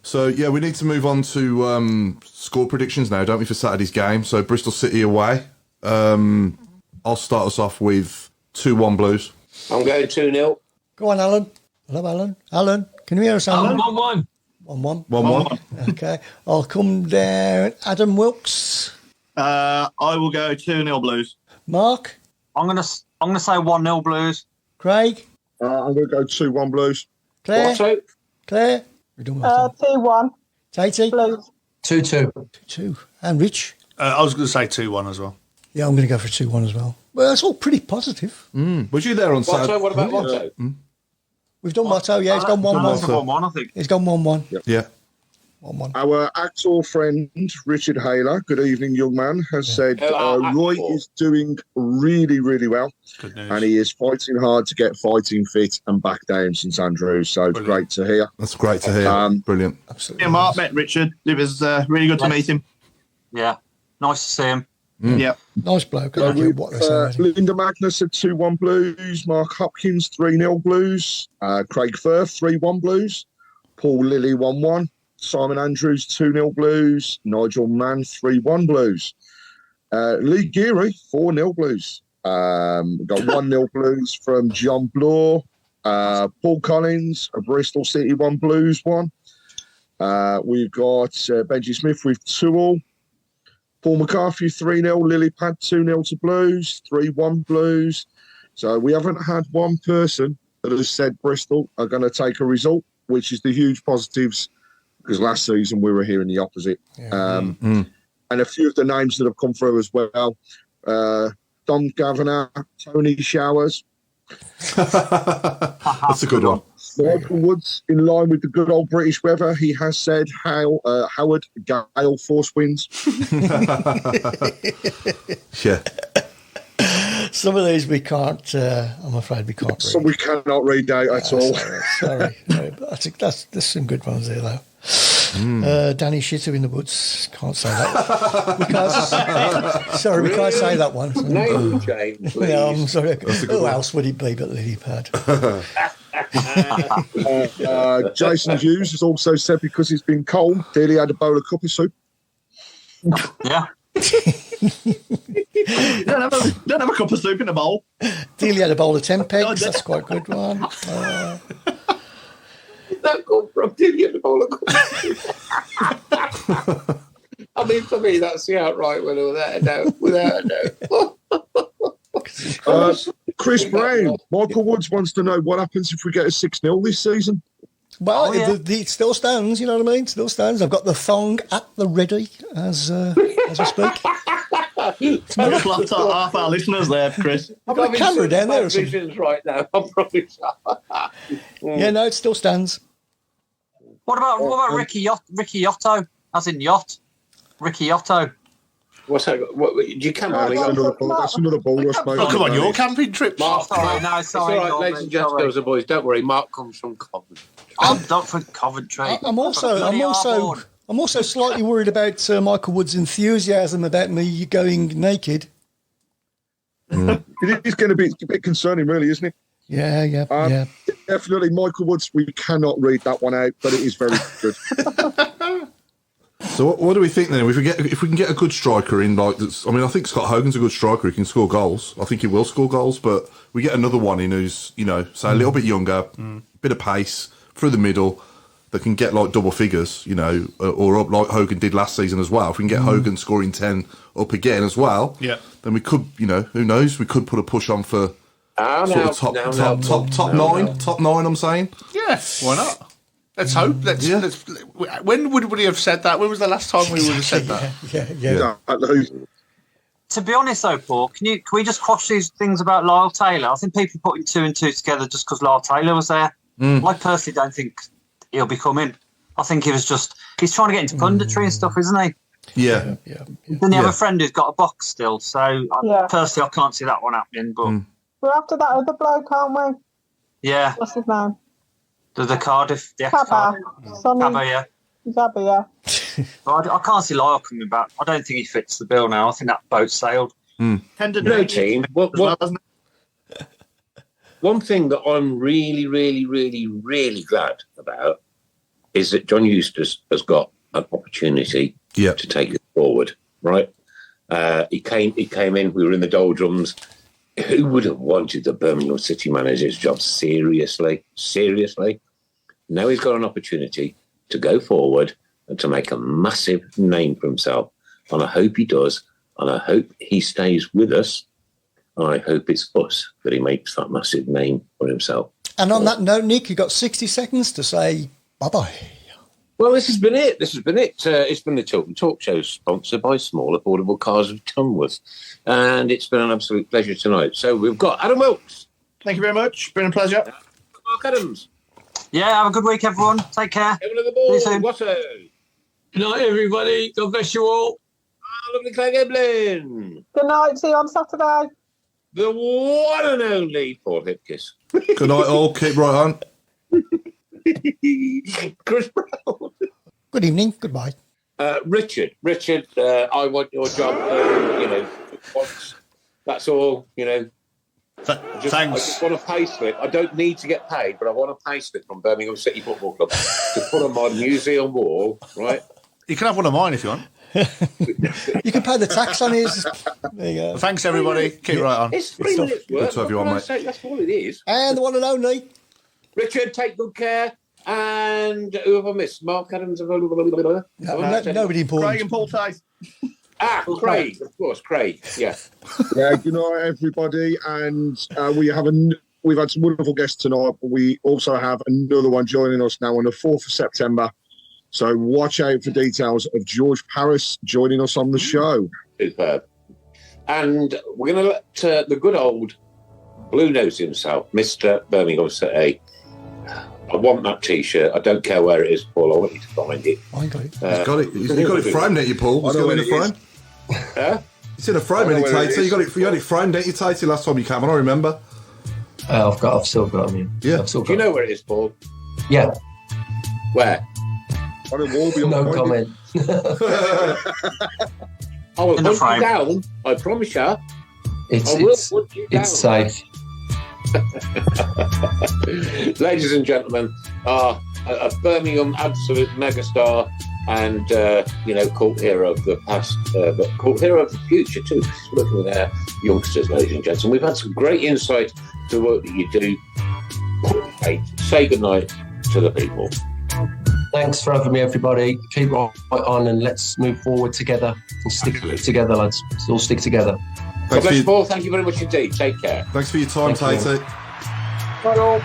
So, we need to move on to score predictions now, don't we, for Saturday's game? So, Bristol City away. I'll start us off with 2-1 Blues. I'm going 2-0. Go on, Alan. Hello, Alan. Alan, can you hear us, Alan? 1-1. 1-1. 1-1. Okay. I'll come down. Adam Wilkes. I will go 2-0 Blues. Mark. I'm gonna say 1-0 Blues. Craig. I'm going to go 2-1 Blues. Claire. What? Claire. We're doing well. 2-1. Tate. Blues. 2-2. 2. And Rich. I was going to say 2-1 as well. Yeah, I'm going to go for 2-1 as well. Well, that's all pretty positive. Was you there on Saturday? What about Motto? We've done Motto, yeah. It's gone 1-1. 1-1, I think. It's gone 1-1. Yeah. 1-1. Our actor friend, Richard Haler, good evening, young man, has said Roy is doing really, really well. Good news. And he is fighting hard to get fighting fit and back down St Andrews. So it's great to hear. That's great to hear. Brilliant. Absolutely. Yeah, Mark met Richard. It was really good to meet him. Yeah, nice to see him. Yeah. Nice bloke. I don't know what they're saying. Linda Magnus said 2-1 Blues. Mark Hopkins 3-0 Blues. Craig Firth 3-1 Blues. Paul Lilly 1-1. Simon Andrews 2-0 Blues. Nigel Mann 3-1 Blues. Lee Geary 4-0 Blues. Got 1-0 Blues from John Bloor. Paul Collins of Bristol City 1 Blues 1. We've got Benji Smith with 2-all. Paul McCarthy 3-0, Lily Pad 2-0 to Blues, 3-1 Blues. So we haven't had one person that has said Bristol are going to take a result, which is the huge positives, because last season we were hearing the opposite. And a few of the names that have come through as well, Don Gaviner, Tony Showers. That's a good one. Michael Woods, in line with the good old British weather, he has said Howard Gale force winds. Yeah. Some of these we can't. I'm afraid we can't read. Some we cannot read out at all. Sorry. But I think there's some good ones there though. Danny Shitter in the woods. Can't say that. We can't say that one. Name change, please. No, I'm sorry. Who else would it be but Lily Pad? Jason Hughes has also said because it's been cold, Daly had a bowl of cuppa soup. Yeah. don't have a cup of soup in a bowl. Daly had a bowl of 10 pegs. That's quite a good one. That come from Daly had a bowl of cuppa. I mean, for me, that's the outright winner without a doubt. Chris Brown, Michael Woods wants to know what happens if we get a 6-0 this season. Well, it still stands, you know what I mean? Still stands. I've got the thong at the ready as I speak. Just laughed at half our listeners there, Chris. I've got a camera down there. Visions right now. I'm probably Yeah, no, it still stands. What about Ricky Yotto? As in yacht, Ricky Yotto. What's that? You can't. That's another ball rush, mate. Oh, come on, your camping trip. Mark, sorry. It's all right, ladies and gentlemen, girls and boys. Don't worry, Mark comes from Coventry. I'm not from Coventry. I'm also slightly worried about Michael Wood's enthusiasm about me going naked. It is going to be a bit concerning, really, isn't it? Yeah. Definitely, Michael Woods. We cannot read that one out, but it is very good. So what do we think then? If we can get a good striker in, I think Scott Hogan's a good striker. He can score goals. I think he will score goals. But we get another one in who's, say a little bit younger, bit of pace through the middle, that can get like double figures, or up like Hogan did last season as well. If we can get Hogan scoring 10 up again as well, then we could, who knows? We could put a push on for top nine. I'm saying, yeah, why not? Let's hope. When would we have said that? When was the last time we would have said that? Yeah. To be honest, though, Paul, can we just quash these things about Lyle Taylor? I think people putting 2 and 2 together just because Lyle Taylor was there. I personally don't think he'll be coming. I think he's trying to get into punditry and stuff, isn't he? Yeah. Then you have a friend who's got a box still, so personally, I can't see that one happening. But we're after that other bloke, aren't we? Yeah. What's his name? The Cardiff, the ex-Cardiff. Cabba, yeah. I can't see Lyle coming back. I don't think he fits the bill now. I think that boat sailed. No team. One thing that I'm really, really, really, really glad about is that John Eustace has got an opportunity to take it forward. Right? He came in. We were in the doldrums. Who would have wanted the Birmingham City manager's job? Seriously? Now he's got an opportunity to go forward and to make a massive name for himself. And I hope he does. And I hope he stays with us. And I hope it's us that he makes that massive name for himself. And on that note, Nick, you've got 60 seconds to say bye-bye. Well, this has been it. It's been the Tilton Talk Show, sponsored by Small Affordable Cars of Tunworth. And it's been an absolute pleasure tonight. So we've got Adam Wilkes. Thank you very much. Been a pleasure. Mark Adams. Yeah, have a good week, everyone. Take care. Kevin of the Ball. See you soon. Good night, everybody. God bless you all. Lovely Craig Eblin. Good night. See you on Saturday. The one and only Paul Hipkiss. Good night, all. Keep right on. Chris Brown. Good evening. Goodbye. Richard, I want your job, once. That's all, Thanks. I just want a pay slip. I don't need to get paid, but I want a pay slip from Birmingham City Football Club to put on my museum wall, right? You can have one of mine if you want. You can pay the tax on his. There you go. Thanks, everybody. Keep right on. It's 3 minutes work. Good to have you on, mate. That's all it is. And the one and only. Richard, take good care. And who have I missed? Mark Adams. Nobody important. Craig and Paul Tate. Craig, of course, Craig. Yeah. Good night, everybody. And we've had some wonderful guests tonight, but we also have another one joining us now on the 4th of September. So watch out for details of George Paris joining us on the show. Superb. And we're going to let the good old Blue Nose himself, Mr. Birmingham City. I want that T-shirt. I don't care where it is, Paul. I want you to find it. I got it. He's got it framed at you, Paul. He's got it in the frame. It's in a frame, isn't it, Tatey? You had it framed, didn't you, Tatey, last time you came on, I remember. I've still got them. Yeah. Do you know where it is, Paul? Yeah. Where? On a wall beyond no comment. I will hunt you down, I promise you. It's safe. Ladies and gentlemen, a Birmingham absolute megastar and cult hero of the past, but cult hero of the future too. He's working with our youngsters, ladies and gentlemen. We've had some great insight to the work that you do. Say goodnight to the people. Thanks for having me, everybody. Keep right on and let's move forward together and stick together, lads. Let's all stick together. God bless you, Paul. Thank you very much indeed. Take care. Thanks for your time, Tatey. Bye all.